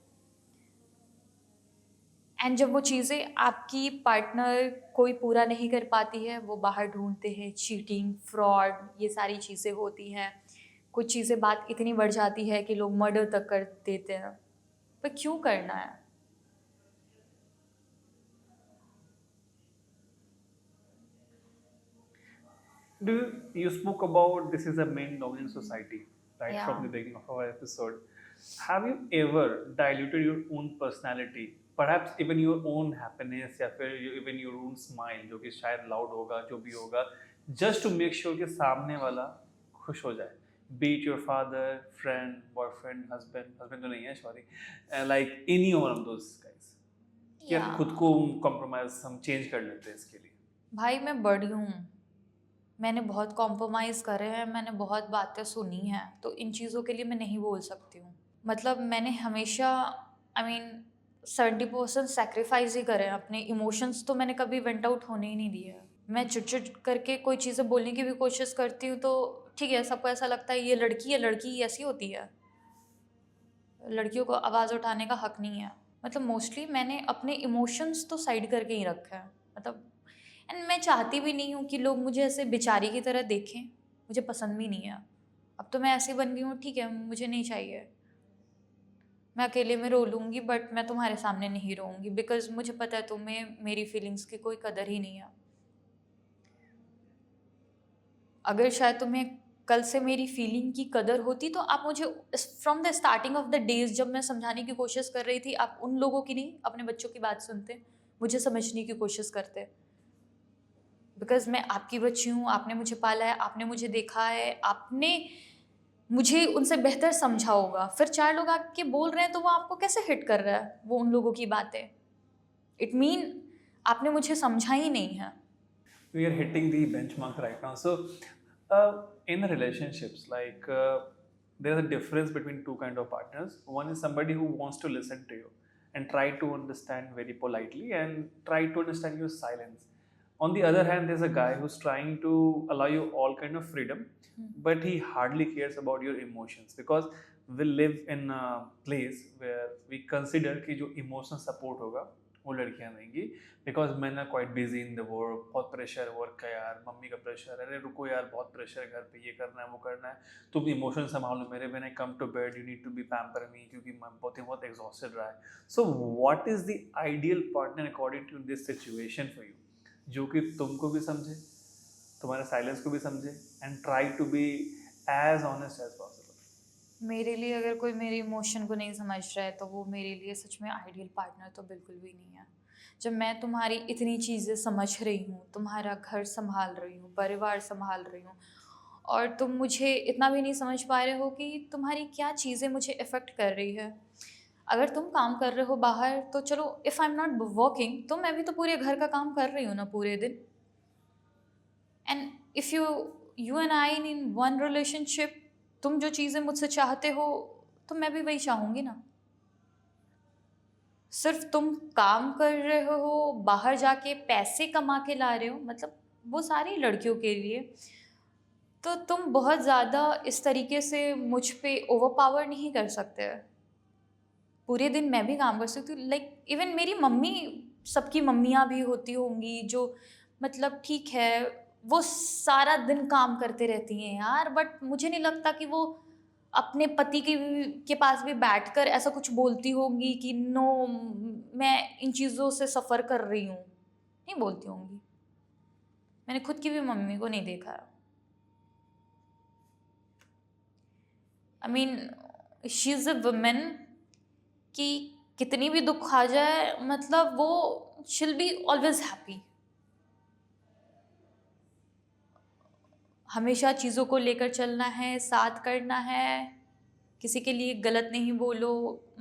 एंड जब वो चीज़ें आपकी पार्टनर कोई पूरा नहीं कर पाती है वो बाहर ढूंढते हैं, चीटिंग, फ्रॉड, ये सारी चीज़ें होती हैं। कुछ चीज़ें बात इतनी बढ़ जाती है कि लोग मर्डर तक कर देते हैं। पर क्यों करना है? You spoke about this is a main dominant society right Yeah. from the beginning of our episode. Have you ever diluted your own personality perhaps even your own happiness या फिर इवन योर ओन स्माइल, जो कि शायद loud होगा, जो भी होगा, just to make sure कि सामने वाला खुश हो जाए, be it your father, friend, boyfriend, husband तो नहीं है, sorry, like any one of those guys, कि यार खुद को कॉम्प्रोमाइज हम चेंज कर लेते हैं इसके लिए। भाई मैं बड़ी हूँ, मैंने बहुत कॉम्प्रोमाइज़ करे हैं, मैंने बहुत बातें सुनी हैं, तो इन चीज़ों के लिए मैं नहीं बोल सकती हूँ। मतलब मैंने हमेशा आई मीन 70% सेक्रीफाइस ही करे हैं, अपने इमोशंस तो मैंने कभी वेंट आउट होने ही नहीं दिए हैं। मैं चिट करके कोई चीज़ें बोलने की भी कोशिश करती हूँ तो ठीक है, सबको ऐसा लगता है ये लड़की ऐसी होती है, लड़कियों को आवाज़ उठाने का हक नहीं है। मतलब मोस्टली मैंने अपने इमोशंस तो साइड करके ही रखा है, मतलब एंड मैं चाहती भी नहीं हूँ कि लोग मुझे ऐसे बेचारी की तरह देखें, मुझे पसंद भी नहीं है। अब तो मैं ऐसी बन गई हूँ, ठीक है, मुझे नहीं चाहिए, मैं अकेले में रो लूँगी बट मैं तुम्हारे सामने नहीं रोऊंगी, बिकॉज मुझे पता है तुम्हें मेरी फीलिंग्स की कोई कदर ही नहीं है। अगर शायद तुम्हें कल से मेरी फीलिंग की कदर होती तो आप मुझे from the starting of the days जब मैं समझाने की कोशिश कर रही थी, आप उन लोगों की नहीं, अपने बच्चों की बात सुनते, मुझे समझने की कोशिश करते। बिकॉज मैं आपकी बच्ची हूँ, आपने मुझे पाला है, आपने मुझे देखा है, आपने मुझे उनसे बेहतर समझा होगा। फिर 4 लोग आके बोल रहे हैं तो वो आपको कैसे हिट कर रहा है, वो उन लोगों की बातें, इट मीन आपने मुझे समझा ही नहीं है। We are hitting the benchmark right now. So, in relationships, like there is a difference between two kind of partners. One is somebody who wants to listen to you and try to understand very politely and try to understand your silence. On the other hand, there's a guy who's trying to allow you all kind of freedom, but he hardly cares about your emotions, because we live in a place where we consider कि जो emotional support होगा वो लड़कियां देंगी, because man are quite busy in the work, बहुत pressure work का यार, mummy का प्रेशर, अरे रुको यार बहुत प्रेशर है घर पे, ये करना है वो करना है, तुम इमोशन संभालो मेरे, when I come to bed you need to be pamper me, क्योंकि मैं बहुत एग्जॉस्टेड रहा है। So what is the ideal partner according to this situation for you, जो कि तुमको भी समझे, तुम्हारे साइलेंस को भी समझे, and try to be as honest as possible. मेरे लिए अगर कोई मेरे इमोशन को नहीं समझ रहा है तो वो मेरे लिए सच में आइडियल पार्टनर तो बिल्कुल भी नहीं है। जब मैं तुम्हारी इतनी चीज़ें समझ रही हूँ, तुम्हारा घर संभाल रही हूँ, परिवार संभाल रही हूँ, और तुम मुझे इतना भी नहीं समझ पा रहे हो कि तुम्हारी क्या चीज़ें मुझे इफ़ेक्ट कर रही है। अगर तुम काम कर रहे हो बाहर तो चलो, if I am not working तो मैं भी तो पूरे घर का काम कर रही हूँ ना पूरे दिन। And if you and I in one relationship, तुम जो चीज़ें मुझसे चाहते हो तो मैं भी वही चाहूँगी ना। सिर्फ तुम काम कर रहे हो, बाहर जाके पैसे कमा के ला रहे हो, मतलब वो सारी लड़कियों के लिए, तो तुम बहुत ज़्यादा इस तरीके से मुझ पे ओवरपावर नहीं कर सकते। पूरे दिन मैं भी काम कर सकती हूँ, लाइक इवन मेरी मम्मी, सबकी मम्मियाँ भी होती होंगी जो मतलब ठीक है वो सारा दिन काम करते रहती हैं यार, बट मुझे नहीं लगता कि वो अपने पति के पास भी बैठकर ऐसा कुछ बोलती होंगी कि नो मैं इन चीज़ों से सफ़र कर रही हूँ, नहीं बोलती होंगी। मैंने खुद की भी मम्मी को नहीं देखा है। I mean she is a women कि कितनी भी दुख आ जाए, मतलब वो शील बी ऑलवेज हैप्पी। हमेशा चीज़ों को लेकर चलना है, साथ करना है, किसी के लिए गलत नहीं बोलो,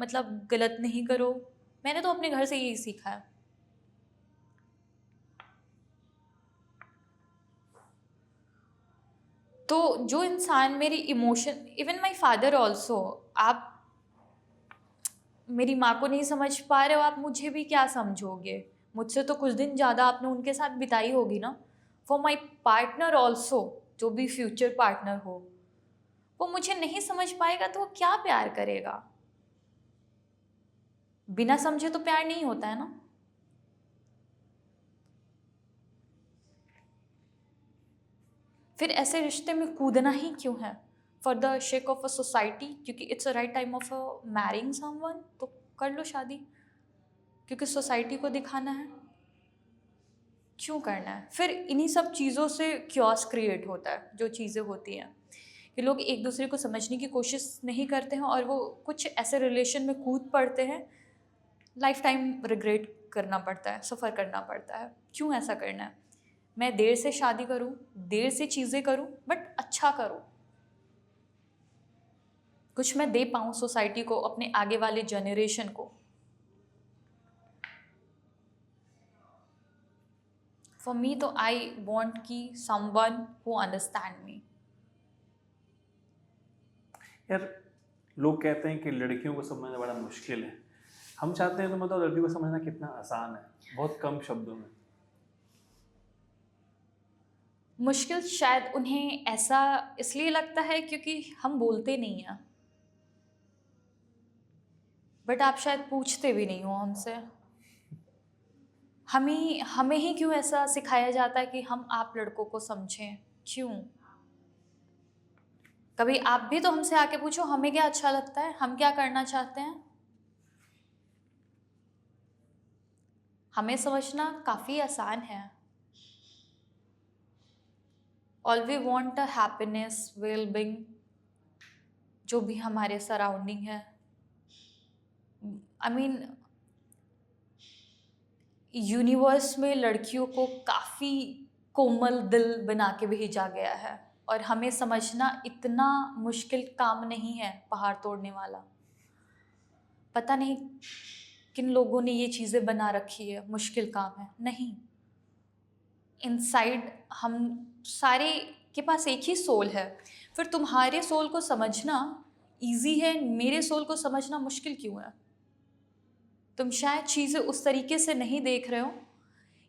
मतलब गलत नहीं करो। मैंने तो अपने घर से यही सीखा है। तो जो इंसान मेरी emotion, even my father also, आप मेरी माँ को नहीं समझ पा रहे हो, आप मुझे भी क्या समझोगे। मुझसे तो कुछ दिन ज़्यादा आपने उनके साथ बिताई होगी ना। फॉर माई पार्टनर ऑल्सो, जो भी फ्यूचर पार्टनर हो, वो मुझे नहीं समझ पाएगा तो वो क्या प्यार करेगा। बिना समझे तो प्यार नहीं होता है ना। फिर ऐसे रिश्ते में कूदना ही क्यों है, for the sake of a society, क्योंकि it's a right time of marrying someone, तो कर लो शादी, क्योंकि सोसाइटी को दिखाना है, क्यों करना है। फिर इन्हीं सब चीज़ों से क्योस क्रिएट होता है, जो चीज़ें होती हैं कि लोग एक दूसरे को समझने की कोशिश नहीं करते हैं और वो कुछ ऐसे रिलेशन में कूद पड़ते हैं लाइफ टाइम रिग्रेट करना पड़ता है, सफ़र करना पड़ता है। क्यों ऐसा करना है? मैं देर से शादी करूं, देर से चीज़ें करूं, बट अच्छा करूं, कुछ मैं दे पाऊं सोसाइटी को, अपने आगे वाले जनरेशन को। फॉर मी तो आई वॉन्ट कि समवन हु अंडरस्टैंड मी। यार लोग कहते हैं कि लड़कियों को समझना बड़ा मुश्किल है, हम चाहते हैं तो मतलब लड़कियों को समझना कितना आसान है, बहुत कम शब्दों में। मुश्किल शायद उन्हें ऐसा इसलिए लगता है क्योंकि हम बोलते नहीं हैं, बट आप शायद पूछते भी नहीं हो हमसे। हमें हमें ही क्यों ऐसा सिखाया जाता है कि हम आप लड़कों को समझें? क्यों? कभी आप भी तो हमसे आके पूछो हमें क्या अच्छा लगता है, हम क्या करना चाहते हैं। हमें समझना काफ़ी आसान है। All we want a happiness, well being, जो भी हमारे सराउंडिंग है। आई मीन यूनिवर्स में लड़कियों को काफ़ी कोमल दिल बना के भेजा गया है, और हमें समझना इतना मुश्किल काम नहीं है पहाड़ तोड़ने वाला। पता नहीं किन लोगों ने ये चीज़ें बना रखी है, मुश्किल काम है नहीं। इनसाइड हम सारे के पास एक ही सोल है। फिर तुम्हारे सोल को समझना इजी है, मेरे सोल को समझना मुश्किल क्यों है? तुम शायद चीज़ें उस तरीके से नहीं देख रहे हो,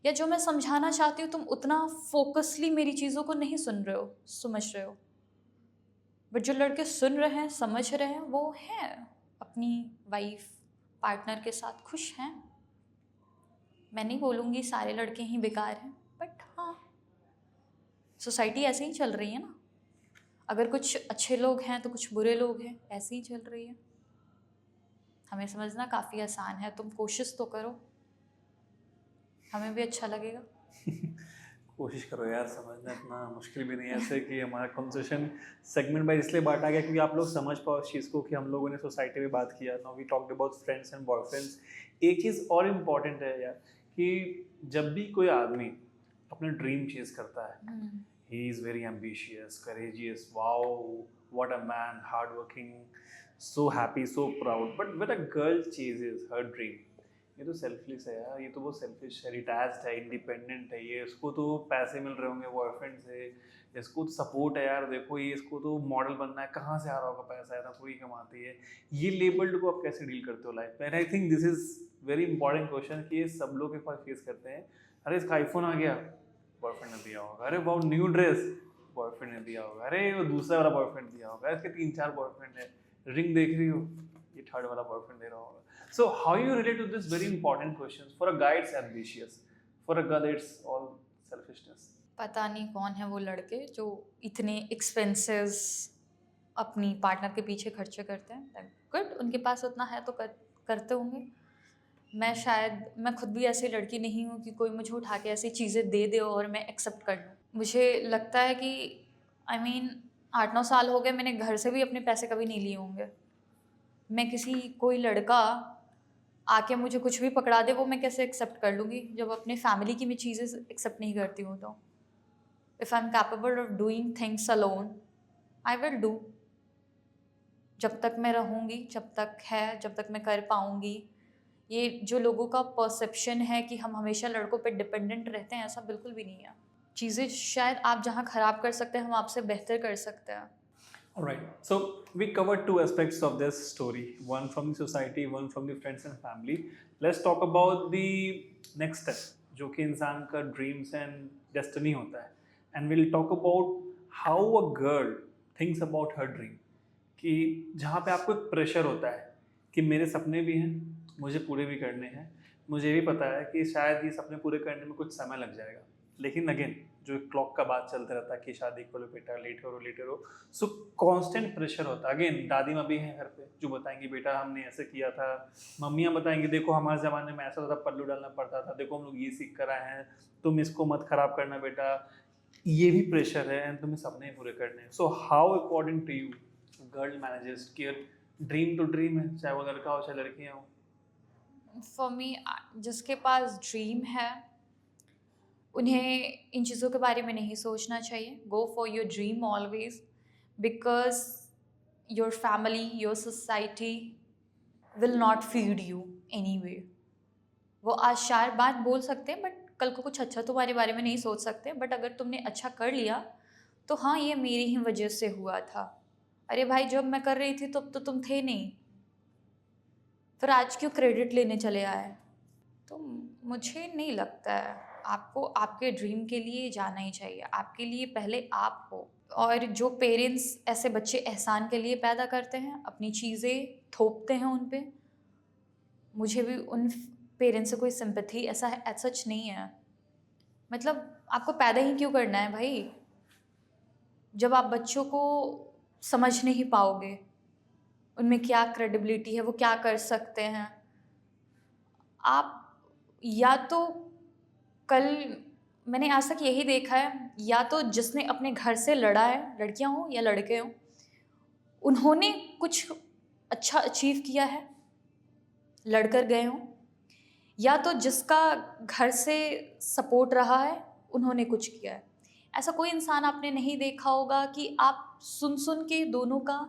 या जो मैं समझाना चाहती हूँ तुम उतना फोकसली मेरी चीज़ों को नहीं सुन रहे हो, समझ रहे हो। बट जो लड़के सुन रहे हैं, समझ रहे हैं, वो हैं अपनी वाइफ, पार्टनर के साथ खुश हैं। मैं नहीं बोलूँगी सारे लड़के ही बेकार हैं, बट हाँ, सोसाइटी ऐसे ही चल रही है ना। अगर कुछ अच्छे लोग हैं तो कुछ बुरे लोग हैं, ऐसे ही चल रही है। हमें समझना काफ़ी आसान है, तुम कोशिश तो करो, हमें भी अच्छा लगेगा। कोशिश करो यार, समझना इतना मुश्किल भी नहीं है। ऐसे कि हमारा कन्वर्सेशन सेगमेंट बाय इसलिए बांटा गया क्योंकि आप लोग समझ पाओ इस चीज़ को कि हम लोगों ने सोसाइटी में बात किया। Now we talked about friends and boyfriends. एक चीज़ और इम्पॉर्टेंट है यार कि जब भी कोई आदमी अपना ड्रीम चेज़ करता है, he is very ambitious, courageous, wow what a man, hard working, so happy, so proud. But when a girl ceases her dream, ये तो सेल्फलेस है यार, ये तो वो सेल्फिश है, डिटैच्ड है, इंडिपेंडेंट है। ये इसको तो पैसे मिल रहे होंगे बॉयफ्रेंड से, इसको तो सपोर्ट है यार, देखो ये इसको तो मॉडल बनना है, कहाँ से आ रहा होगा पैसा, इतना थोड़ी कमाती है। ये लेबल्ड को आप कैसे डील करते हो लाइफ में? And I think this is very important question कि ये सब लोग के पास फेस करते हैं। अरे इसका आईफोन आ गया, बॉयफ्रेंड ने दिया होगा। अरे बहुत न्यू ड्रेस, बॉयफ्रेंड ने दिया होगा। अरे वो दूसरा वाला बॉयफ्रेंड दिया होगा। इसके 3-4 बॉयफ्रेंड है। रिंग देख रही हो, ये थर्ड वाला बॉयफ्रेंड दे रहा होगा। So how you relate to this very important questions? For a guy it's ambitious, for a girl it's all selfishness. पता नहीं कौन है वो लड़के जो इतने एक्सपेंसेस अपनी पार्टनर के पीछे खर्चे करते हैं। गुड, उनके पास उतना है तो करते होंगे। मैं खुद भी ऐसी लड़की नहीं हूँ कि कोई मुझे उठा के ऐसी चीज़ें दे दे और मैं एक्सेप्ट कर लूँ। मुझे लगता है कि आई मीन 8-9 साल हो गए, मैंने घर से भी अपने पैसे कभी नहीं लिए होंगे। मैं कोई लड़का आके मुझे कुछ भी पकड़ा दे, वो मैं कैसे एक्सेप्ट कर लूँगी जब अपने फैमिली की मैं चीज़ें एक्सेप्ट नहीं करती हूँ तो। If I am capable of doing things alone, I will do. जब तक मैं रहूँगी, जब तक मैं कर पाऊँगी। ये जो लोगों का परसेप्शन है कि हम हमेशा लड़कों पे डिपेंडेंट रहते हैं, ऐसा बिल्कुल भी नहीं है। चीज़ें शायद आप जहाँ ख़राब कर सकते हैं, हम आपसे बेहतर कर सकते हैं। Alright, so we covered two aspects of this story, one from the society, one from the friends and family. Let's talk about the next step, जो कि इंसान का dreams and destiny होता है. And we'll talk about how a girl thinks about her dream. कि जहाँ पे आपको एक प्रेशर होता है कि मेरे सपने भी हैं, मुझे पूरे भी करने हैं, मुझे भी पता है कि शायद ये सपने पूरे करने में कुछ समय लग जाएगा, लेकिन अगेन जो क्लॉक का बात चलता रहता है कि शादी करो बेटा, लेट हो, सो कांस्टेंट प्रेशर होता है। अगेन दादी माँ भी हैं घर पे जो बताएंगी बेटा हमने ऐसे किया था, मम्मियाँ बताएंगी देखो हमारे ज़माने में ऐसा था, पल्लू डालना पड़ता था, देखो हम लोग ये सीख कर आए हैं, तुम इसको मत खराब करना बेटा, ये भी प्रेशर है एंड तुम्हें सपने पूरे करने हैं। So how according to you girl manages care dream? तो ड्रीम है, चाहे वो लड़का हो चाहे लड़कियाँ हो। फॉर मी, जिसके पास ड्रीम है उन्हें इन चीज़ों के बारे में नहीं सोचना चाहिए. Go for your dream always, because your family, your society will not feed you any way. वो आज चार बात बोल सकते हैं बट कल को कुछ अच्छा तुम्हारे बारे में नहीं सोच सकते. बट अगर तुमने अच्छा कर लिया तो हाँ, ये मेरी ही वजह से हुआ था. अरे भाई, जब मैं कर रही थी तब तो तुम थे नहीं, फिर आज क्यों क्रेडिट लेने चले आए? तो मुझे नहीं लगता है. आपको आपके ड्रीम के लिए जाना ही चाहिए. आपके लिए पहले आप हो. और जो पेरेंट्स ऐसे बच्चे एहसान के लिए पैदा करते हैं, अपनी चीज़ें थोपते हैं उन पे, मुझे भी उन पेरेंट्स से कोई सिंपैथी ऐसा है एज सच नहीं है. मतलब आपको पैदा ही क्यों करना है भाई, जब आप बच्चों को समझ नहीं पाओगे उनमें क्या क्रेडिबिलिटी है, वो क्या कर सकते हैं. आप या तो कल, मैंने आज तक यही देखा है, या तो जिसने अपने घर से लड़ा है, लड़कियां हों या लड़के हों, उन्होंने कुछ अच्छा अचीव किया है, लड़कर गए हों, या तो जिसका घर से सपोर्ट रहा है उन्होंने कुछ किया है. ऐसा कोई इंसान आपने नहीं देखा होगा कि आप सुन सुन के दोनों का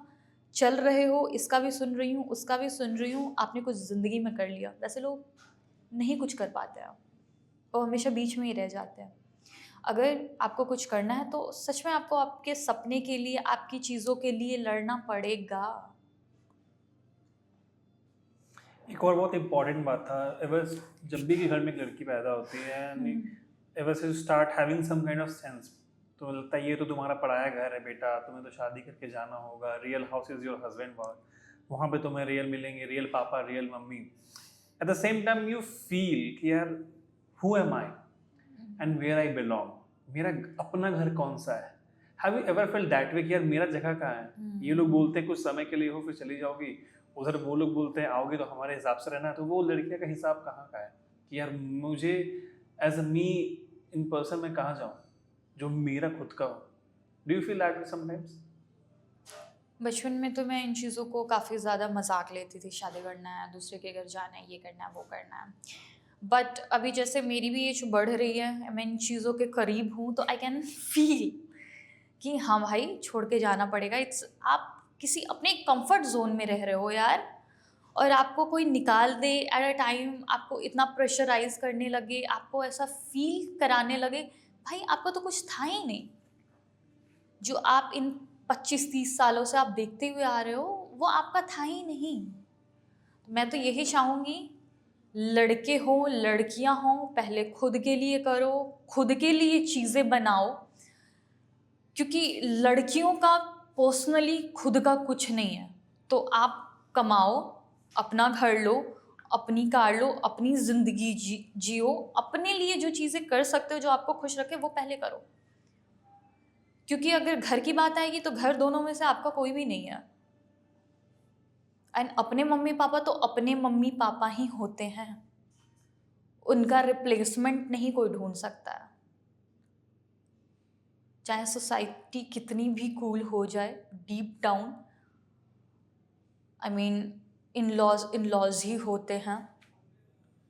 चल रहे हो, इसका भी सुन रही हूँ उसका भी सुन रही हूँ, आपने कुछ ज़िंदगी में कर लिया. वैसे लोग नहीं कुछ कर पाते हैं, वो हमेशा बीच में ही रह जाते हैं. अगर आपको कुछ करना है तो सच में आपको आपके सपने के लिए, आपकी चीज़ों के लिए लड़ना पड़ेगा. एक और बहुत इम्पॉर्टेंट बात था, एवर जब भी कि घर में एक लड़की पैदा होती है, एवर से start having some kind of sense, तो लगता है ये तो तुम्हारा पराया घर है बेटा, तुम्हें तो शादी करके जाना होगा, real house is your husband work, वहाँ पे तुम्हें रियल मिलेंगे, real papa, real mummy. At the same time you feel कि यार who am I and where I belong, मेरा अपना घर कौन सा है. Have you ever felt that way कि यार मेरा जगह कहाँ है. ये लोग बोलते हैं कुछ समय के लिए हो फिर चली जाओगी, उधर वो लोग बोलते हैं आओगे तो हमारे हिसाब से रहना है. तो वो लड़कियों का हिसाब कहाँ का है कि यार मुझे as a me in person मैं कहाँ जाऊँ जो मेरा खुद का हो. Do you feel that sometimes? बचपन में तो मैं इन चीज़ों को काफ़ी ज़्यादा मजाक लेती थी, शादी करना है, दूसरे के घर जाना है, ये करना है, वो करना है. बट अभी जैसे मेरी भी एज बढ़ रही है, मैं इन चीज़ों के करीब हूँ, तो आई कैन फील कि हाँ भाई, छोड़ के जाना पड़ेगा. इट्स, आप किसी अपने कंफर्ट जोन में रह रहे हो यार, और आपको कोई निकाल दे एट अ टाइम, आपको इतना प्रेशराइज करने लगे, आपको ऐसा फील कराने लगे, भाई आपका तो कुछ था ही नहीं. जो आप इन 25-30 सालों से आप देखते हुए आ रहे हो वो आपका था ही नहीं. मैं तो यही चाहूँगी, लड़के हों लड़कियां हों, पहले खुद के लिए करो, खुद के लिए चीज़ें बनाओ. क्योंकि लड़कियों का पर्सनली खुद का कुछ नहीं है. तो आप कमाओ, अपना घर लो, अपनी कार लो, अपनी ज़िंदगी जियो, अपने लिए जो चीज़ें कर सकते हो, जो आपको खुश रखे, वो पहले करो. क्योंकि अगर घर की बात आएगी तो घर दोनों में से आपका कोई भी नहीं है. एंड अपने मम्मी पापा तो अपने मम्मी पापा ही होते हैं, उनका रिप्लेसमेंट नहीं कोई ढूंढ सकता है. चाहे सोसाइटी कितनी भी कूल हो जाए, deep down I mean in laws ही होते हैं.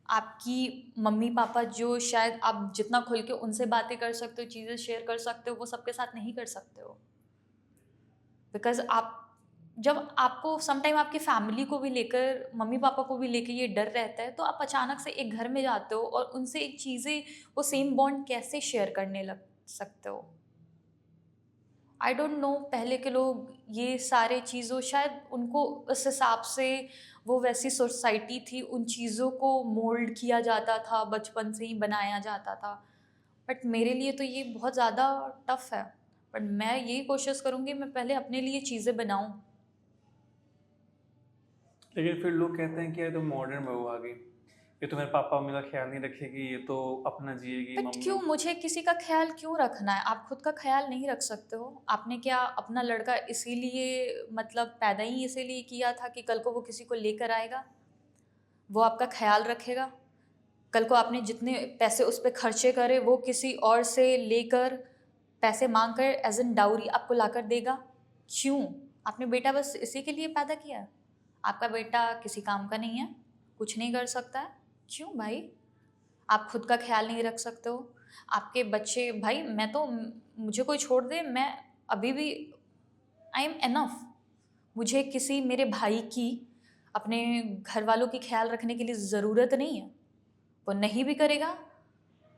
आपकी मम्मी पापा जो शायद आप जितना खुल के उनसे बातें कर सकते हो, चीज़ें शेयर कर सकते हो, वो सबके साथ नहीं कर सकते हो. बिकॉज आप, जब आपको समटाइम आपकी फैमिली को भी लेकर, मम्मी पापा को भी लेकर ये डर रहता है, तो आप अचानक से एक घर में जाते हो और उनसे एक चीज़ें, वो सेम बॉन्ड कैसे शेयर करने लग सकते हो. आई डोंट नो, पहले के लोग ये सारे चीज़ों, शायद उनको उस हिसाब से, वो वैसी सोसाइटी थी, उन चीज़ों को मोल्ड किया जाता था, बचपन से ही बनाया जाता था. बट मेरे लिए तो ये बहुत ज़्यादा टफ है. बट मैं यही कोशिश करूँगी, मैं पहले अपने लिए चीज़ें बनाऊँ. लेकिन फिर लोग कहते हैं कि ये तो मॉडर्न बहू आ गई, ये तो मेरे पापा मम्मी का ख्याल नहीं रखेगी, ये तो अपना जिएगी. बट मम्मी क्यों मुझे किसी का ख्याल क्यों रखना है? आप खुद का ख्याल नहीं रख सकते हो? आपने क्या अपना लड़का इसीलिए, मतलब पैदा ही इसीलिए किया था कि कल को वो किसी को लेकर आएगा, वो आपका ख्याल रखेगा? कल को आपने जितने पैसे उस पर खर्चे करे, वो किसी और से लेकर, पैसे मांग कर एज एन डाउरी आपको लाकर देगा? क्यों? आपने बेटा बस इसी के लिए पैदा किया? आपका बेटा किसी काम का नहीं है. कुछ नहीं कर सकता है? क्यों भाई? आप खुद का ख्याल नहीं रख सकते हो? आपके बच्चे, भाई मैं तो, मुझे कोई छोड़ दे, मैं अभी भी आई एम एनफ। मुझे किसी मेरे भाई की, अपने घर वालों की ख्याल रखने के लिए ज़रूरत नहीं है। वो नहीं भी करेगा,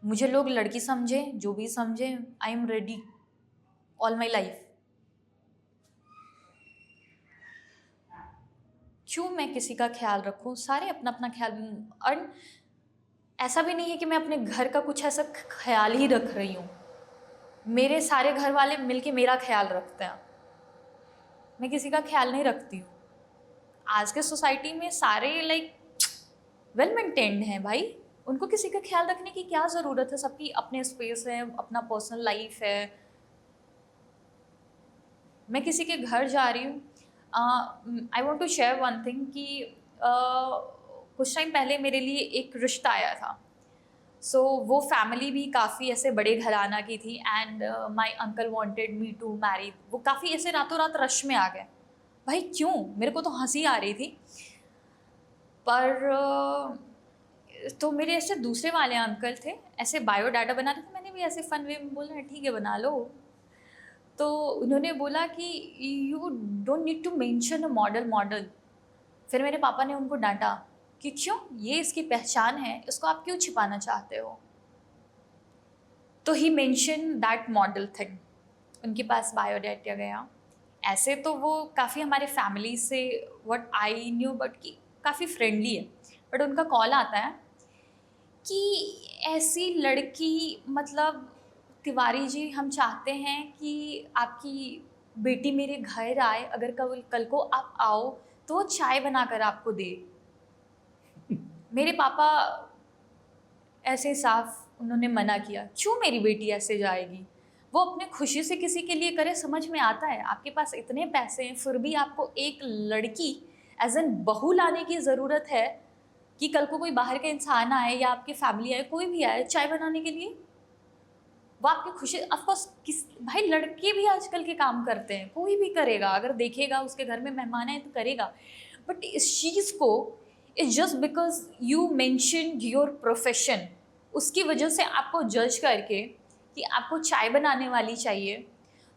मुझे लोग लड़की समझे, जो भी समझे, I am ready all my life. क्यों मैं किसी का ख्याल रखूं? सारे अपना अपना ख्याल। और ऐसा भी नहीं है कि मैं अपने घर का कुछ ऐसा ख्याल ही रख रही हूँ। मेरे सारे घर वाले मिलके मेरा ख्याल रखते हैं, मैं किसी का ख्याल नहीं रखती हूँ। आज के सोसाइटी में सारे लाइक वेल मेंटेन्ड हैं भाई, उनको किसी का ख्याल रखने की क्या ज़रूरत है? सबकी अपने स्पेस है, अपना पर्सनल लाइफ है। मैं किसी के घर जा रही हूँ, I want to share one thing कि कुछ टाइम पहले मेरे लिए एक रिश्ता आया था। सो वो फैमिली भी काफ़ी ऐसे बड़े घराना की थी, and my uncle wanted me to marry. वो काफ़ी ऐसे रातों रात रश में आ गए। भाई क्यों? मेरे को तो हंसी आ रही थी, पर तो मेरे ऐसे दूसरे वाले अंकल थे, ऐसे बायोडाटा बना रहे थे। मैंने भी ऐसे फन वे में बोला ठीक है बना लो। तो उन्होंने बोला कि you don't need to mention a model. फिर मेरे पापा ने उनको डांटा कि क्यों, ये इसकी पहचान है, इसको आप क्यों छिपाना चाहते हो? तो ही मेंशन दैट मॉडल थिंग। उनके पास बायोडाटा गया। ऐसे तो वो काफ़ी हमारे फैमिली से, व्हाट आई न्यू, बट कि काफ़ी फ्रेंडली है। बट उनका कॉल आता है कि ऐसी लड़की, मतलब तिवारी जी, हम चाहते हैं कि आपकी बेटी मेरे घर आए, अगर कल को आप आओ तो वो चाय बनाकर आपको दे। मेरे पापा ऐसे साफ उन्होंने मना किया। क्यों मेरी बेटी ऐसे जाएगी? वो अपने खुशी से किसी के लिए करे, समझ में आता है। आपके पास इतने पैसे हैं, फिर भी आपको एक लड़की एज एन बहू लाने की ज़रूरत है कि कल को कोई बाहर का इंसान आए या आपकी फैमिली आए, कोई भी आए चाय बनाने के लिए, वो आपकी खुशी। ऑफकोर्स किस भाई, लड़के भी आजकल के काम करते हैं, कोई भी करेगा, अगर देखेगा उसके घर में मेहमान आए तो करेगा। बट इस चीज़ को, it's just because you mention your profession, उसकी वजह से आपको जज करके कि आपको चाय बनाने वाली चाहिए,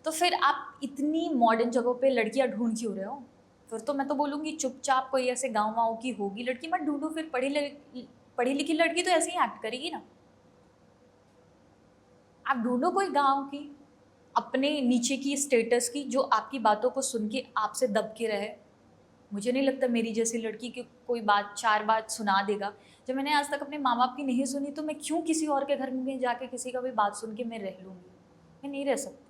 तो फिर आप इतनी मॉडर्न जगहों पे लड़कियां ढूंढ क्यों रहे हो? फिर तो मैं तो बोलूँगी चुपचाप कोई ऐसे गाँव वाँव की होगी लड़की, मत ढूंढो। फिर पढ़ी लिखी लड़की तो ऐसे ही एक्ट करेगी ना। आप ढूंढो कोई गांव की, अपने नीचे की स्टेटस की, जो आपकी बातों को सुन के आपसे दब के रहे। मुझे नहीं लगता मेरी जैसी लड़की की कोई बात 4 बात सुना देगा। जब मैंने आज तक अपने माँ बाप की नहीं सुनी, तो मैं क्यों किसी और के घर में जाके किसी का भी बात सुन के मैं रह लूँगी? मैं नहीं रह सकती।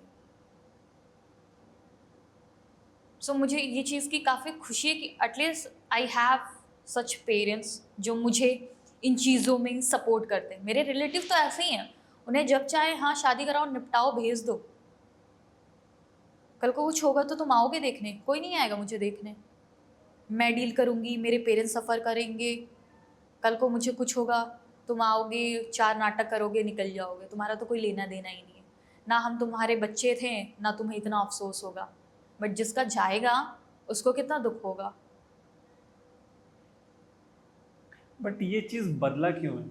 सो मुझे ये चीज़ की काफ़ी खुशी है कि at least I have such parents जो मुझे इन चीज़ों में सपोर्ट करते हैं। मेरे रिलेटिव तो ऐसे ही हैं, उन्हें जब चाहे हाँ शादी कराओ, निपटाओ, भेज दो। कल को कुछ होगा तो तुम आओगे देखने? कोई नहीं आएगा मुझे देखने। मैं डील करूँगी, मेरे पेरेंट्स सफ़र करेंगे। कल को मुझे कुछ होगा, तुम आओगे, 4 नाटक करोगे, निकल जाओगे। तुम्हारा तो कोई लेना देना ही नहीं है। ना हम तुम्हारे बच्चे थे, ना तुम्हें इतना अफसोस होगा। बट जिसका जाएगा उसको कितना दुख होगा। बट ये चीज़ बदला क्यों है?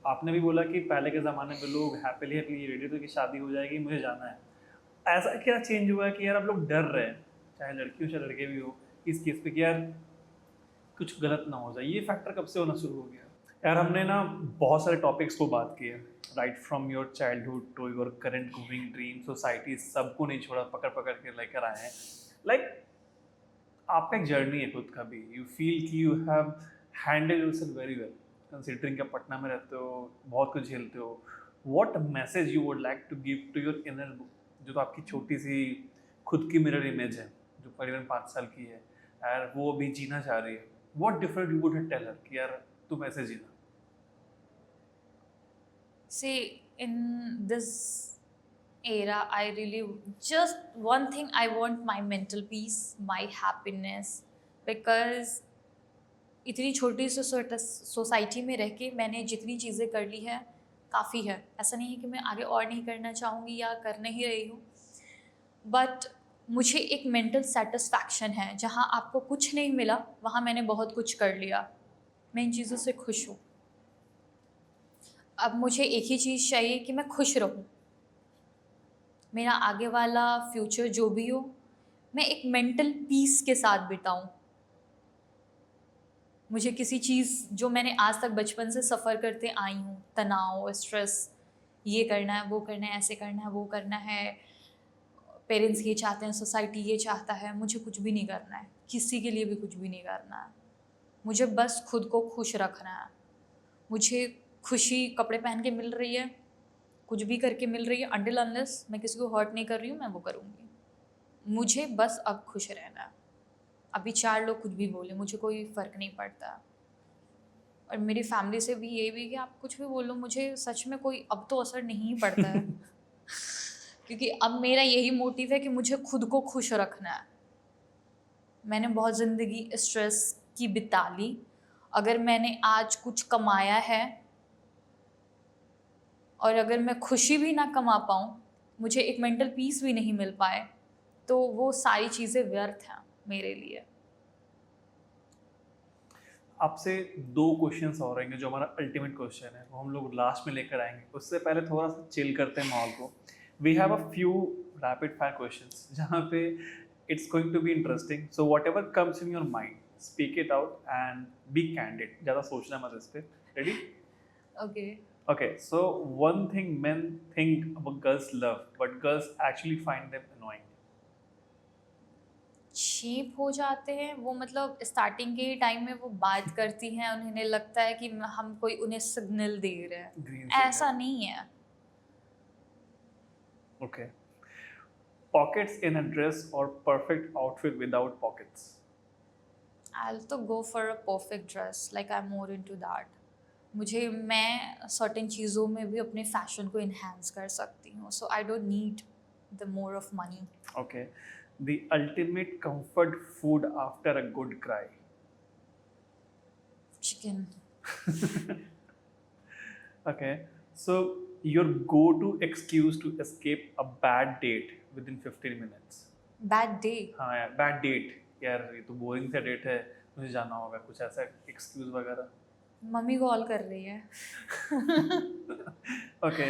आपने भी बोला कि पहले के ज़माने में लोग हैप्पीली हैप्पीली रेडी थे कि शादी हो जाएगी, मुझे जाना है। ऐसा क्या चेंज हुआ है कि यार अब लोग डर रहे हैं, चाहे लड़की हो चाहे लड़के भी हो, इस केस पे कि यार कुछ गलत ना हो जाए? ये फैक्टर कब से होना शुरू हो गया? यार हमने ना बहुत सारे टॉपिक्स को बात किए, right from your childhood to your current going dream, society सबको नहीं छोड़ा, पकड़ पकड़ के लेकर आए हैं। लाइक आपका एक जर्नी है खुद का भी, यू फील कि you have handle yourself very well, considering कि आप पटना में रहते हो, बहुत कुछ झेलते हो। What message you would like to give to your inner, जो तो आपकी छोटी सी खुद की मिरर इमेज है, जो करीबन 5 साल की है यार, वो अभी जीना चाह रही है। What different you would tell her कि यार तुम ऐसे जीना? See, in this era, I really just one thing, I want my mental peace, my happiness, because इतनी छोटी सी सोसाइटी में रह के मैंने जितनी चीज़ें कर ली है काफ़ी है। ऐसा नहीं है कि मैं आगे और नहीं करना चाहूँगी या कर नहीं रही हूँ, बट मुझे एक मेंटल सेटिस्फैक्शन है। जहाँ आपको कुछ नहीं मिला, वहाँ मैंने बहुत कुछ कर लिया। मैं इन चीज़ों से खुश हूँ। अब मुझे एक ही चीज़ चाहिए कि मैं खुश रहूँ। मेरा आगे वाला फ्यूचर जो भी हो, मैं एक मेंटल पीस के साथ बिताऊँ। मुझे किसी चीज़ जो मैंने आज तक बचपन से सफ़र करते आई हूँ, तनाव, स्ट्रेस, ये करना है, वो करना है, ऐसे करना है, वो करना है, पेरेंट्स ये चाहते हैं, सोसाइटी ये चाहता है, मुझे कुछ भी नहीं करना है, किसी के लिए भी कुछ भी नहीं करना है। मुझे बस खुद को खुश रखना है। मुझे खुशी कपड़े पहन के मिल रही है, कुछ भी करके मिल रही है, अनटिल अनलेस मैं किसी को हर्ट नहीं कर रही हूँ, मैं वो करूँगी। मुझे बस अब खुश रहना है। अभी 4 लोग कुछ भी बोले, मुझे कोई फ़र्क नहीं पड़ता। और मेरी फैमिली से भी यही भी कि आप कुछ भी बोलो, मुझे सच में कोई अब तो असर नहीं पड़ता है। क्योंकि अब मेरा यही मोटिव है कि मुझे खुद को खुश रखना है। मैंने बहुत ज़िंदगी स्ट्रेस की बिता ली। अगर मैंने आज कुछ कमाया है और अगर मैं खुशी भी ना कमा पाऊँ, मुझे एक मेंटल पीस भी नहीं मिल पाए, तो वो सारी चीज़ें व्यर्थ हैं मेरे लिए। आपसे 2 क्वेश्चंस और रहेंगे जो हमारा अल्टीमेट क्वेश्चन है, वो हम लोग लास्ट में लेकर आएंगे। उससे पहले थोड़ा सा चिल करते हैं माहौल को। We have a few rapid fire questions जहाँ पे it's going to be interesting, so whatever comes in your mind speak it out and be candid. ज़्यादा सोचना मत इस पर। Ready? Okay. Okay, so one thing men think about girls love, but girls actually find them annoying. Cheap हो जाते हैं वो, मतलब स्टार्टिंग के टाइम में वो बात करती हैं, उन्हें लगता है कि हम कोई उन्हें सिग्नल दे रहे हैं। Green ऐसा signal. नहीं है। Okay. Pockets in a dress or perfect outfit without pockets. I'll तो go for a perfect dress, like I'm more into that. मैं सर्टेन चीज़ों में भी अपने फैशन को इन्हेंस कर सकती हूँ, so I don't need the more of money. Okay. The ultimate comfort food after a good cry. Chicken. Okay. So your go-to excuse to escape a bad date within 15 minutes. Bad day. हाँ यार, bad date. यार ये तो boring सा date है, मुझे जाना होगा, कुछ ऐसा एक्सक्यूज वगैरह। मम्मी कॉल कर रही है। Okay.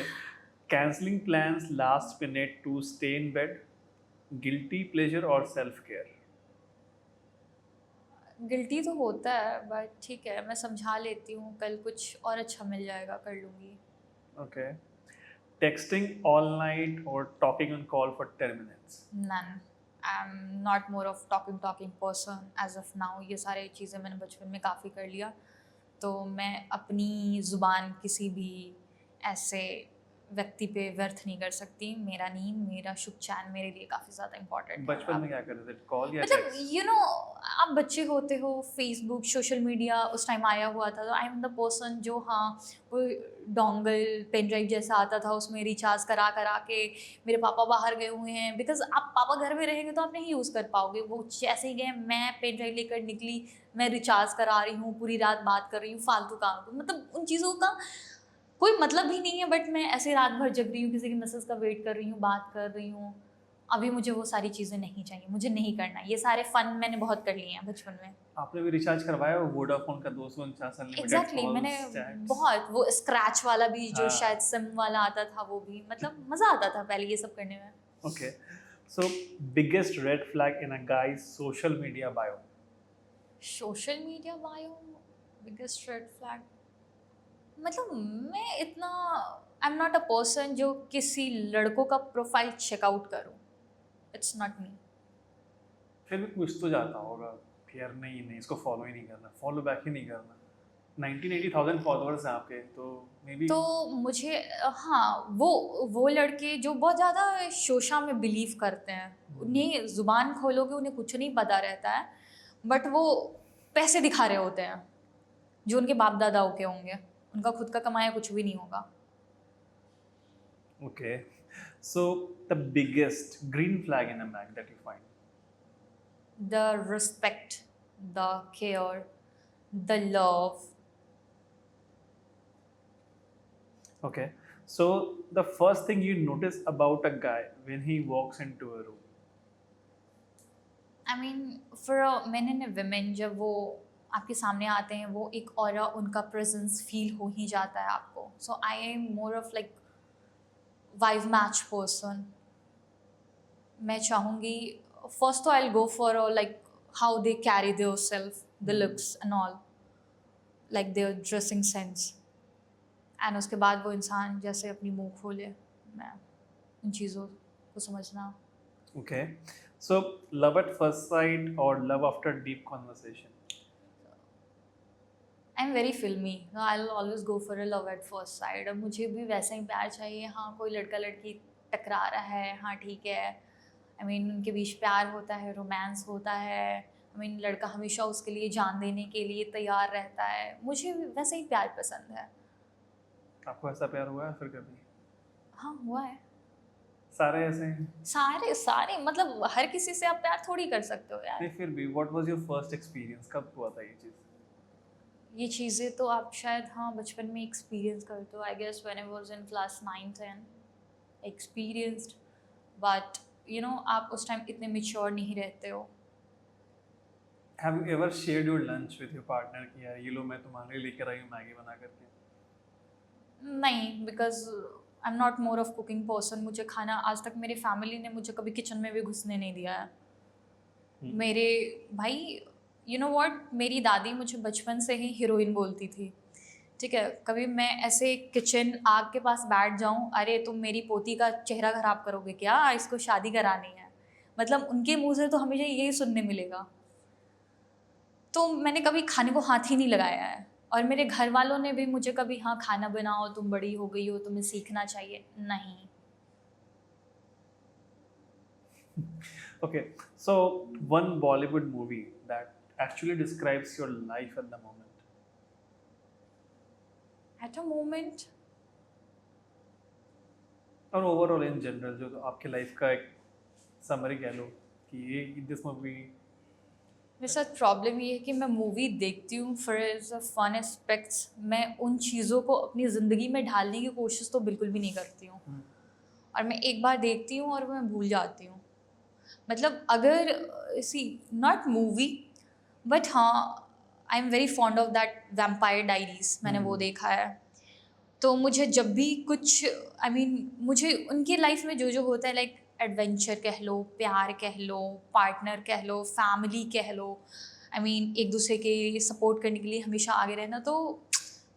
Canceling plans last minute to stay in bed. Guilty pleasure or self care. Guilty तो होता है, बट ठीक है, मैं समझा लेती हूँ, कल कुछ और अच्छा मिल जाएगा, कर लूँगी। Okay. Texting all night or talking on call for 10 minutes. None. I am not more of talking person as of now. ये सारी चीज़ें मैंने बचपन में काफ़ी कर लिया, तो मैं अपनी ज़ुबान किसी भी ऐसे व्यक्ति पे व्यर्थ नहीं कर सकती। मेरा नींद, मेरा सुख चैन मेरे लिए काफ़ी ज़्यादा इम्पोर्टेंट है। बचपन में क्या करते थे, कॉल या मतलब टेक्स्ट? यू नो, आप बच्चे होते हो, फेसबुक, सोशल मीडिया उस टाइम आया हुआ था, तो आई एम द पर्सन जो, हाँ, वो डोंगल पेन ड्राइव जैसा आता था, उसमें रिचार्ज करा करा के, मेरे पापा बाहर गए हुए हैं, बिकॉज आप पापा घर में रहेंगे तो आप नहीं यूज़ कर पाओगे। वो जैसे ही गए, मैं पेन ड्राइव लेकर निकली, मैं रिचार्ज करा रही हूँ, पूरी रात बात कर रही हूँ, फालतू काम, मतलब उन चीज़ों का कोई मतलब ही नहीं है, बट मैं ऐसे रात भर जग रही हूँ, किसी की मैसेज का वेट कर रही हूँ, बात कर रही हूँ। अभी मुझे वो सारी चीज़ें नहीं चाहिए, मुझे नहीं करना। ये सारे फन मैंने बहुत कर लिए हैं बचपन में। आपने भी रिचार्ज करवाया वो वोडाफोन का 249 अनलिमिटेड एग्जैक्टली, कॉल्स, मैंने चैट्स? बहुत, वो स्क्रैच वाला भी जो हाँ। शायद सिम वाला आता था, वो भी, मतलब मज़ा आता था पहले ये सब करने में। Okay. So biggest red flag in a guy's social media bio. Social media bio, biggest red flag, मतलब मैं इतना, आई एम नॉट अ पर्सन जो किसी लड़कों का प्रोफाइल चेकआउट करूँ। It's not me. फिर भी कुछ तो जाता होगा कि यार नहीं इसको फॉलो ही नहीं करना, फॉलो बैक ही नहीं करना। 1980,000 फॉलोअर्स हैं आपके, तो मे बी। तो मुझे, हाँ, वो लड़के जो बहुत ज़्यादा शोशा में बिलीव करते हैं, उन्हें ज़ुबान खोलोगे उन्हें कुछ नहीं पता रहता है, बट वो पैसे दिखा रहे होते हैं जो उनके बाप दादाओं के होंगे, उनका खुद का कमाया कुछ भी नहीं होगा। Okay. So the biggest green flag in a man that you find. The respect, the care, the love. Okay. So the first thing you notice about a guy when he walks into a room. I mean for main and women, जब वो आपके सामने आते हैं, वो एक aura, उनका presence feel हो ही जाता है आपको. So I am more of like vibe match person. मैं चाहूँगी फर्स्ट तो I go for like how they carry their self, the looks and all, like their dressing sense. And उसके बाद वो इंसान जैसे अपनी मुंह खोले, मैं उन चीज़ों को समझना. Okay. So, love at first sight or love after deep conversation? I am very filmy. I will always go for a love at first sight. अब मुझे भी वैसा ही प्यार चाहिए. हाँ, कोई लड़का लड़की टकरा रहा है, हाँ ठीक है, आई मीन उनके बीच प्यार होता है, रोमांस होता है, आई मीन लड़का हमेशा उसके लिए जान देने के लिए तैयार रहता है. मुझे भी वैसा ही प्यार पसंद है. आपको ऐसा प्यार हुआ है फिर कभी? हाँ, हुआ है. सारे ऐसे हैं? सारे सारे मतलब हर किसी से आप प्यार थोड़ी कर सकते हो यार. नहीं, फिर भी what was your first experience? कब हुआ था ये चीज़? ये चीज़ें तो आप शायद हाँ बचपन में एक्सपीरियंस करते हो. I guess when I was in class 9-10 experienced. But you know आप उस टाइम इतने मेच्योर नहीं रहते हो. Have you ever shared your lunch with your partner कि यार ये लो मैं तुम्हारे लिए लेकर आई हूँ मैगी बना करके? नहीं, because I am not more of cooking person. मुझे खाना आज तक मेरी फैमिली ने मुझे कभी किचन में भी घुसने नहीं दिया है. मेरे भाई यू नो व्हाट, मेरी दादी मुझे बचपन से ही हीरोइन बोलती थी. ठीक है, कभी मैं ऐसे किचन आग के पास बैठ जाऊं, अरे तुम मेरी पोती का चेहरा खराब करोगे क्या, इसको शादी करानी है, मतलब उनके मुंह से तो हमेशा यही सुनने मिलेगा. तो मैंने कभी खाने को हाथ ही नहीं लगाया है. और मेरे घर वालों ने भी मुझे कभी हाँ खाना बनाओ, तुम बड़ी हो गई हो, तुम्हें सीखना चाहिए, नहीं. Okay, so one Bollywood movie that actually describes your life at the moment. At a moment और ओवरऑल इन जनरल जो आपके लाइफ का एक समरी कह लो कि ये दिस मूवी. मेरे साथ प्रॉब्लम ये है कि मैं मूवी देखती हूँ for as a fun aspects. मैं उन चीज़ों को अपनी ज़िंदगी में ढालने की कोशिश तो बिल्कुल भी नहीं करती हूँ. और मैं एक बार देखती हूँ और मैं भूल जाती हूँ. मतलब अगर सी नॉट मूवी बट हाँ आई am very fond of that vampire diaries. मैंने वो देखा है. तो मुझे जब भी कुछ आई मीन मुझे उनके लाइफ में जो जो होता है लाइक एडवेंचर कह लो, प्यार कह लो, पार्टनर कह लो, फैमिली कह लो, आई मीन एक दूसरे के सपोर्ट करने के लिए हमेशा आगे रहना, तो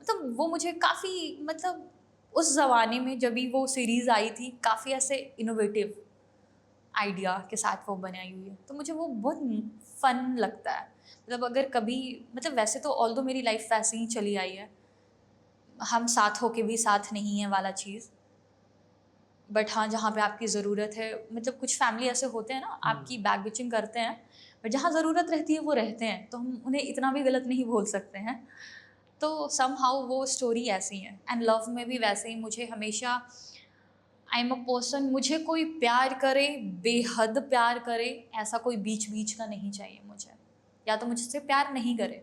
मतलब वो मुझे काफ़ी मतलब उस ज़माने में जब भी वो सीरीज़ आई थी काफ़ी ऐसे इनोवेटिव आइडिया के साथ वो बनाई हुई है. तो मुझे वो बहुत फन लगता है. मतलब अगर कभी मतलब वैसे तो ऑल दो मेरी लाइफ वैसे ही चली आई है, हम साथ होके भी साथ नहीं है वाला चीज़. बट हाँ जहाँ पे आपकी ज़रूरत है, मतलब कुछ फैमिली ऐसे होते हैं ना आपकी बैक बिचिंग करते हैं, बट जहाँ ज़रूरत रहती है वो रहते हैं, तो हम उन्हें इतना भी गलत नहीं बोल सकते हैं. तो सम हाउ वो स्टोरी ऐसी है. एंड लव में भी वैसे ही मुझे हमेशा आई एम अ पर्सन, मुझे कोई प्यार करे, बेहद प्यार करे, ऐसा कोई बीच बीच का नहीं चाहिए मुझे. या तो मुझसे प्यार नहीं करे,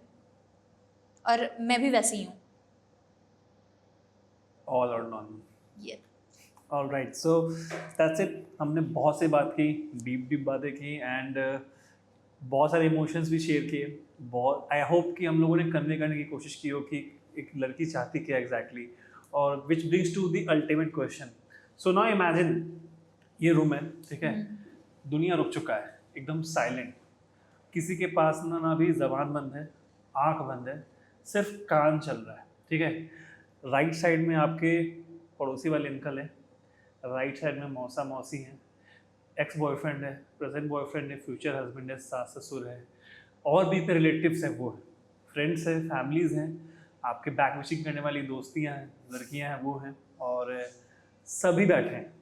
और मैं भी वैसी हूँ. ऑल और नॉन. ये all right, so that's it. हमने बहुत सी बात की, डीप डीप बातें की एंड बहुत सारे इमोशंस भी शेयर किए. बहुत आई होप कि हम लोगों ने कन्वे करने की कोशिश की हो कि एक लड़की चाहती क्या एग्जैक्टली, और which brings to the ultimate question. So now imagine ये रूम है, ठीक है, दुनिया रुक चुका है, एकदम साइलेंट, किसी के पास ना भी जबान बंद है, आंख बंद है, सिर्फ कान चल रहा है. ठीक है, राइट साइड में आपके पड़ोसी वाले अंकल हैं, राइट साइड में मौसा मौसी हैं, एक्स बॉयफ्रेंड है, प्रेजेंट बॉयफ्रेंड है, फ्यूचर हस्बैंड है, सास ससुर है, और भी रिलेटिव्स हैं, वो हैं, फ्रेंड्स हैं, फैमिलीज़ हैं, आपके बैक विशिंग करने वाली दोस्तियां हैं, लड़कियां हैं, वो हैं, और सभी बैठे हैं.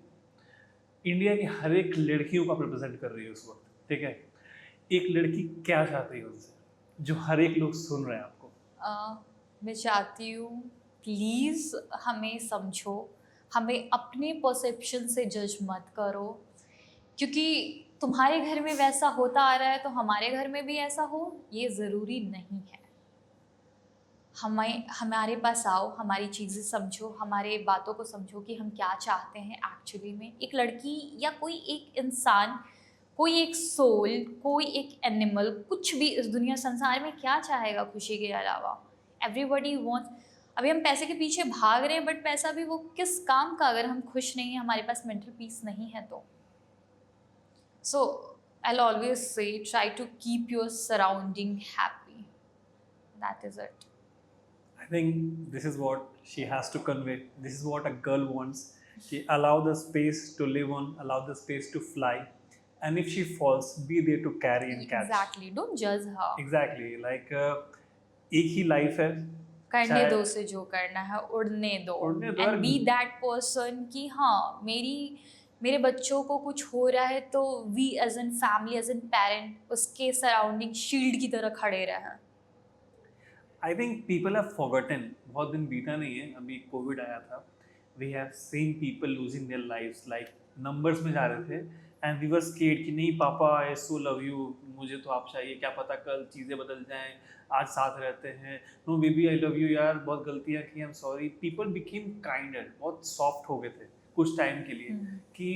इंडिया की हर एक लड़कियों को आप रिप्रेजेंट कर रही है उस वक्त. ठीक है, एक लड़की क्या चाहती है उनसे, जो हर एक लोग सुन रहे हैं आपको? मैं चाहती हूँ प्लीज़ हमें समझो, हमें अपने परसेप्शन से जज मत करो, क्योंकि तुम्हारे घर में वैसा होता आ रहा है तो हमारे घर में भी ऐसा हो ये ज़रूरी नहीं है. हमारे पास आओ, हमारी चीज़ें समझो, हमारे बातों को समझो कि हम क्या चाहते हैं एक्चुअली में. एक लड़की या कोई एक इंसान कोई एक सोल, कोई एक एनिमल, कुछ भी इस दुनिया संसार में क्या चाहेगा खुशी के अलावा? Everybody wants. अभी हम पैसे के पीछे भाग रहे हैं, बट पैसा भी वो किस काम का अगर हम खुश नहीं हैं, हमारे पास मेंटल पीस नहीं है तो। So I always say try to keep your surrounding happy, that is it. I think this is what she has to convey. This is what a girl wants. She allow the space to live on, allow the space to fly, and if she falls, be there to carry and catch. Exactly, don't judge her. Exactly. Like एक ही life है. करने चाहे- दो उसे जो करना है, उड़ने दो, उड़ने दो एंड और- बी दैट पर्सन कि हाँ मेरे बच्चों को कुछ हो रहा है तो we as an family, as an parent उसके सराउंडिंग शील्ड की तरह खड़े रहें। I think people have forgotten. बहुत दिन बीता नहीं है. अभी कोविड आया था. We have seen people losing their lives. Like numbers में जा रहे थे. And we were scared कि नहीं पापा I so love you. मुझे तो आप चाहिए. क्या पता कल चीज़ें बदल जाएं. आज साथ रहते हैं. No baby I love you यार. बहुत गलतियाँ की. I'm sorry. People became kinder. बहुत soft हो गए थे कुछ टाइम के लिए. कि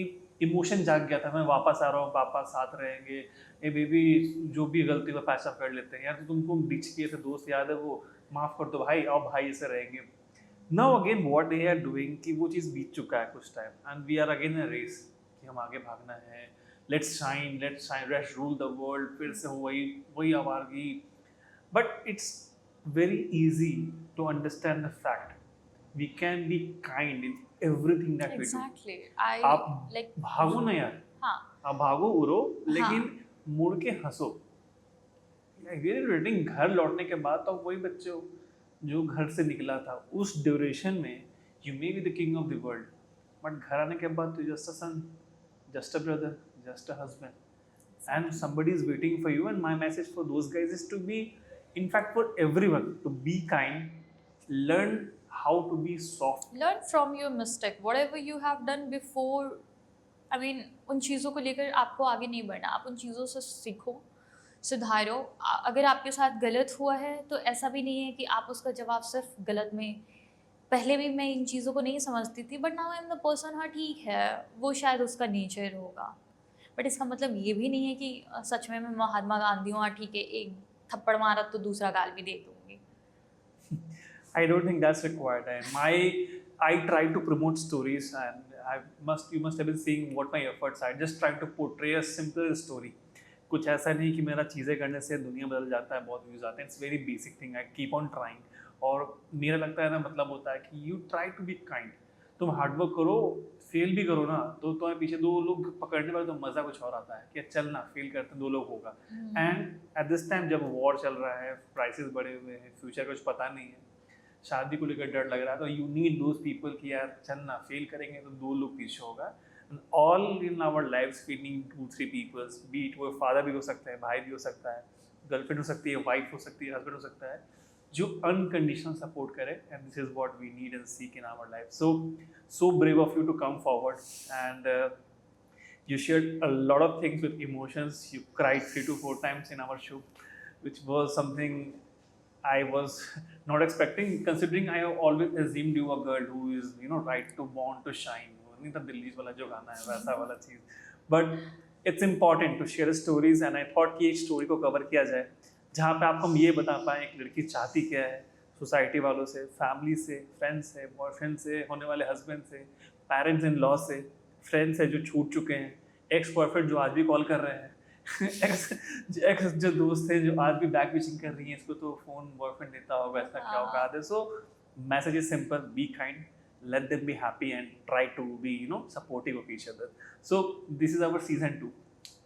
इमोशन जाग गया था. मैं वापस आ रहा हूँ. पापा साथ रहेंगे. ए बेबी जो भी गलती को पैसा कर लेते हैं यार, तो तुमको डिच किए थे दोस्त याद है वो, माफ़ कर दो भाई, अब भाई ऐसे रहेंगे. Now again what they are doing कि वो चीज़ बीत चुका है कुछ time, and we are again a race कि हम आगे भागना है. Let's shine, let's rule the world. फिर से वही आवारगी. But it's very easy to understand the fact we can be kind in everything that we do. Exactly, I आप लाइक भागो ना यार. हाँ, आप भागो उड़ो, लेकिन मुड़ के हंसो. रेटिंग घर लौटने के बाद तो वही बच्चे हो जो घर से निकला था. उस ड्यूरेशन में you may be the king of the world, but घर आने के बाद तो just a son, just a brother, just a husband, and somebody is waiting for you. And my message for those guys is to be, in fact for everyone, to be kind, learn how to be soft. learn from your mistake, whatever you have done before. I mean, उन चीज़ों को लेकर आपको आगे नहीं बढ़ना. आप उन चीज़ों से सीखो, सुधारो. अगर आपके साथ गलत हुआ है तो ऐसा भी नहीं है कि आप उसका जवाब सिर्फ गलत में. पहले भी मैं इन चीज़ों को नहीं समझती थी, but now I am the person. हाँ ठीक है, वो शायद उसका नेचर होगा, बट इसका मतलब ये भी नहीं है कि सच में मैं महात्मा गांधी हूँ. हाँ ठीक है, एक थप्पड़ मारा तो दूसरा गाल भी दे दूँगी. I don't think that's required. I try to promote stories, and you must have been seeing what my efforts are. Just trying to portray a simple story. कुछ ऐसा नहीं कि मेरा चीज़ें करने से दुनिया बदल जाता है, बहुत व्यूज़ आते हैं. It's very basic thing. I keep on trying. और मेरा लगता है ना, मतलब होता है कि you try to be kind. तुम हार्डवर्क करो, फेल भी करो ना, तो तुम्हारे पीछे दो लोग पकड़ने वाले, तो मज़ा कुछ और आता है कि चल ना, फेल करते हैं, दो लोग होगा. एंड एट दिस टाइम जब वॉर चल रहा है, प्राइसेस बढ़े हुए हैं, फ्यूचर का कुछ पता नहीं है, शादी को लेकर डर लग रहा है, तो यू नीड दोज पीपल कि यार चल ना, फेल करेंगे तो दो लोग पीछे होगा. All in our lifes we need 2-3 peoples. Be it वो फादर भी हो सकता है, भाई भी हो सकता है, गर्लफ्रेंड हो सकती है, वाइफ हो सकती है, हस्बैंड हो सकता है, जो अनकंडीशनल सपोर्ट करे. And this is what we need and seek in our life. So brave of you to come forward, and you shared a lot of things with emotions. You cried 3 to 4 times in our show, which was something I was not expecting, considering I have always assumed you a girl who is, right to born to shine. नहीं था दिल्ली वाला जो गाना है वैसा वाला चीज़. But it's important to share stories, and I thought कि एक स्टोरी को कवर किया जाए जहाँ पे आपको हम ये बता पाएँ एक लड़की चाहती क्या है, सोसाइटी वालों से, फैमिली से, फ्रेंड्स से, बॉयफ्रेंड से, होने वाले हस्बैंड से, पेरेंट्स इन लॉ से, फ्रेंड्स है जो छूट चुके हैं, एक्स बॉयफ्रेंड जो आज भी कॉल कर रहे हैं, एक्स जो दोस्त हैं जो आज भी बैक विशिंग कर रही हैं, इसको तो फ़ोन बॉयफ्रेंड देता होगा, ऐसा क्या होगा आदे. So message is simple, be kind, let them be happy, and try to be supportive of each other. So this is our season 2,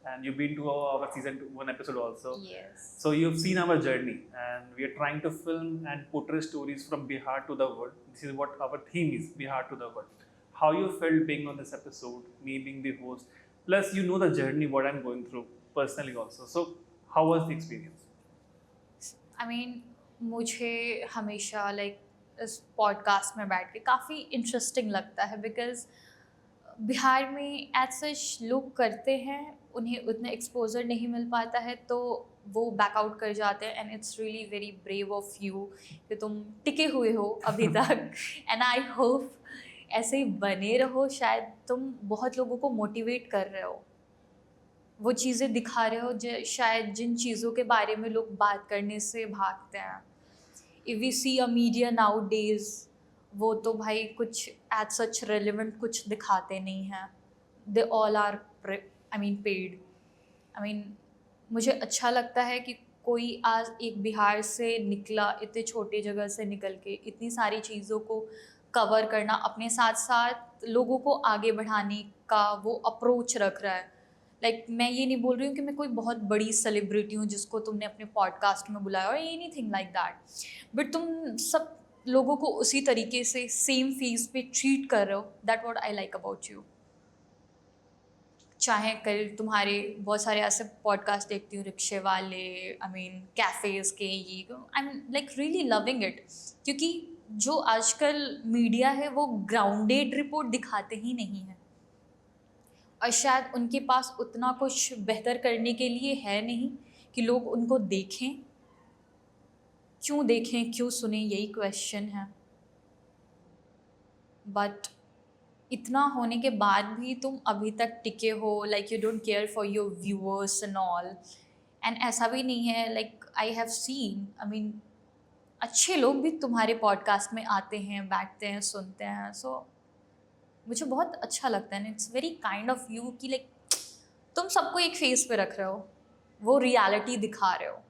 and you've been to our season 1 episode also. Yes. So you've seen our journey, and we are trying to film and portray stories from Bihar to the world. This is what our theme is, Bihar to the world. How you felt being on this episode, me being the host, plus you know the journey what I'm going through personally also. So how was the experience? I mean, मुझे हमेशा इस podcast में बैठ के काफ़ी interesting लगता है, because Bihar में एज सच लोग करते हैं, उन्हें उतना एक्सपोजर नहीं मिल पाता है, तो वो बैकआउट कर जाते हैं. And it's really very brave of you कि तुम टिके हुए हो अभी तक. एंड आई होप ऐसे ही बने रहो. शायद तुम बहुत लोगों को मोटिवेट कर रहे हो. वो चीज़ें दिखा रहे हो शायद जिन चीज़ों के बारे में लोग बात करने से भागते हैं. If we see a media nowadays, वो तो भाई कुछ एज सच रेलिवेंट कुछ दिखाते नहीं हैं. They all are paid. मुझे अच्छा लगता है कि कोई आज एक बिहार से निकला, इतने छोटे जगह से निकल के इतनी सारी चीज़ों को कवर करना, अपने साथ साथ लोगों को आगे बढ़ाने का वो अप्रोच रख रहा है. मैं ये नहीं बोल रही हूँ कि मैं कोई बहुत बड़ी सेलिब्रिटी हूँ जिसको तुमने अपने पॉडकास्ट में बुलाया और एनीथिंग लाइक दैट, बट तुम सब लोगों को उसी तरीके से सेम फेस पे ट्रीट कर रहे हो. That what I like about you. चाहे कल तुम्हारे बहुत सारे ऐसे पॉडकास्ट देखती हूँ, रिक्शे वाले, कैफ़ेज़ के, ये I am really loving it. क्योंकि जो आजकल मीडिया है वो ग्राउंडेड रिपोर्ट दिखाते ही नहीं है, और शायद उनके पास उतना कुछ बेहतर करने के लिए है नहीं कि लोग उनको देखें. क्यों देखें, क्यों सुने, यही क्वेश्चन है. बट इतना होने के बाद भी तुम अभी तक टिके हो, you don't care for your viewers and all. And ऐसा भी नहीं है, आई हैव सीन, अच्छे लोग भी तुम्हारे पॉडकास्ट में आते हैं, बैठते हैं, सुनते हैं. सो मुझे बहुत अच्छा लगता है. It's very kind of you कि तुम सबको एक फेस पे रख रहे हो, वो रियलिटी दिखा रहे हो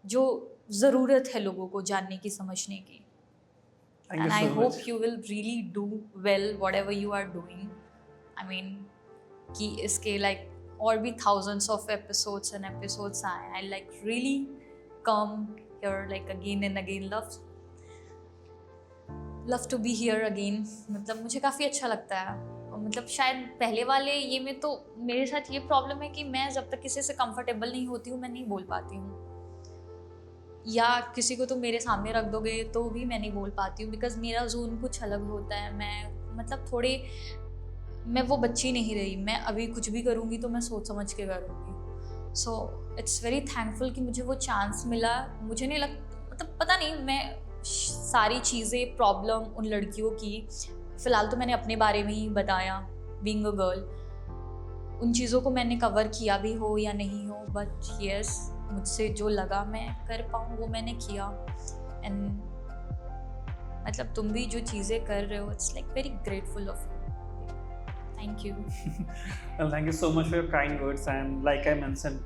जो ज़रूरत है लोगों को जानने की, समझने की. Thank And you I so hope much. you will really do well whatever you are doing. कि इसके और भी thousands of episodes and episodes आए. I really come here again and again. Love to be here again. मुझे काफ़ी अच्छा लगता है. और शायद पहले वाले ये में तो मेरे साथ ये प्रॉब्लम है कि मैं जब तक किसी से कंफर्टेबल नहीं होती हूँ, मैं नहीं बोल पाती हूँ. या किसी को तो मेरे सामने रख दोगे तो भी मैं नहीं बोल पाती हूँ, बिकॉज मेरा जोन कुछ अलग होता है. मैं वो बच्ची नहीं रही. मैं अभी कुछ भी करूँगी तो मैं सोच समझ के करूँगी. सो इट्स वेरी थैंकफुल कि मुझे वो चांस मिला. मुझे नहीं पता नहीं, मैं सारी चीज़ें प्रॉब्लम उन लड़कियों की, फ़िलहाल तो मैंने अपने बारे में ही बताया, बीइंग अ गर्ल. उन चीज़ों को मैंने कवर किया भी हो या नहीं हो, बट यस, मुझसे जो लगा मैं कर पाऊँ वो मैंने किया. एंड तुम भी जो चीज़ें कर रहे हो, it's very grateful of you. Thank you. Well, thank you so much for your kind words. And like I mentioned,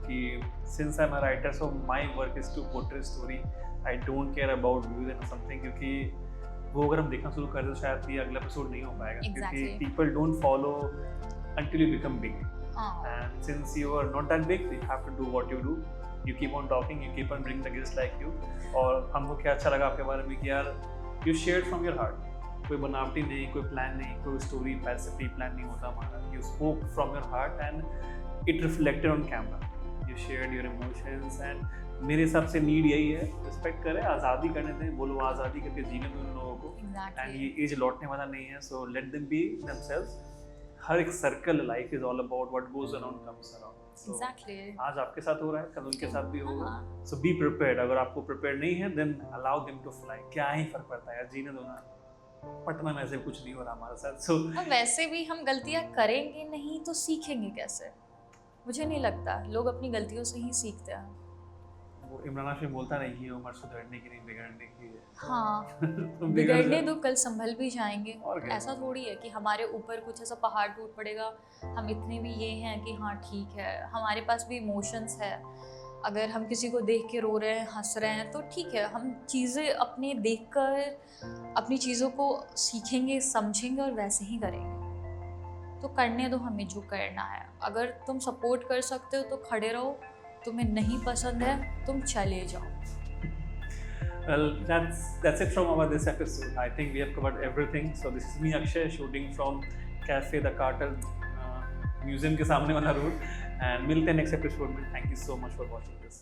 since I'm a writer, so my work is to portray story. I don't care about views and something, क्योंकि वो अगर हम देखना शुरू कर दें तो शायद ये अगला एपिसोड नहीं हो पाएगा. Exactly. क्योंकि people don't follow until you become big. हाँ. And since you are not that big, you have to do what you do. You keep on talking, you keep on bringing the guests like you. और हमको क्या अच्छा लगा आपके बारे में कि यार you shared from your heart. कोई बनावटी नहीं, कोई प्लान नहीं, कोई स्टोरी पैसे प्री प्लान नहीं होता हमारा. You spoke from your heart and it reflected on camera. You shared your emotions and मेरे हिसाब से नीड यही है, रिस्पेक्ट करें, आज़ादी करने दें, बोलो आज़ादी करके जीने दो उन लोगों को. Exactly. एंड ये एज लौटने वाला नहीं है, so let them be themselves. हर एक circle, life is all about what goes around comes around. Exactly. आज आपके साथ हो रहा है, कल उनके साथ भी होगा. हाँ. So be prepared. अगर आपको प्रिपेयर नहीं है, then allow them to fly. क्या ही फर्क पड़ता है यार, जीने दो ना. पटना में ऐसे कुछ नहीं हो रहा हमारे साथ. सो और वैसे भी हम गलतियाँ करेंगे नहीं तो सीखेंगे कैसे? मुझे नहीं लगता. लोग अपनी गलतियों से ही सीखते हैं. वो इमरान हाशमी बोलता नहीं है, उम्र सुधरने की नहीं बिगड़ने की है. हाँ. तुम बिगड़ने दो, कल संभल भी जाएंगे. और क्या? ऐसा थोड़ी है कि हमारे ऊपर कुछ ऐसा पहाड़ टूट पड़ेगा. हम इतने भी ये हैं कि हाँ ठीक है, हमारे पास भी इमोशंस है. अगर हम किसी को देख के रो रहे हैं, हंस रहे हैं, तो ठीक है, हम चीज़ें अपने देखकर अपनी चीज़ों को सीखेंगे, समझेंगे और वैसे ही करेंगे. तो करने दो हमें जो करना है. अगर तुम सपोर्ट कर सकते हो तो खड़े रहो. तुम्हें नहीं पसंद है, तुम चले जाओ. Well, that's it from our this episode. I think we have covered everything. So this is me, Akshay, shooting from Cafe the Cartel Museum के सामने वाला रोड. And मिलते हैं next episode में. Thank you so much for watching this.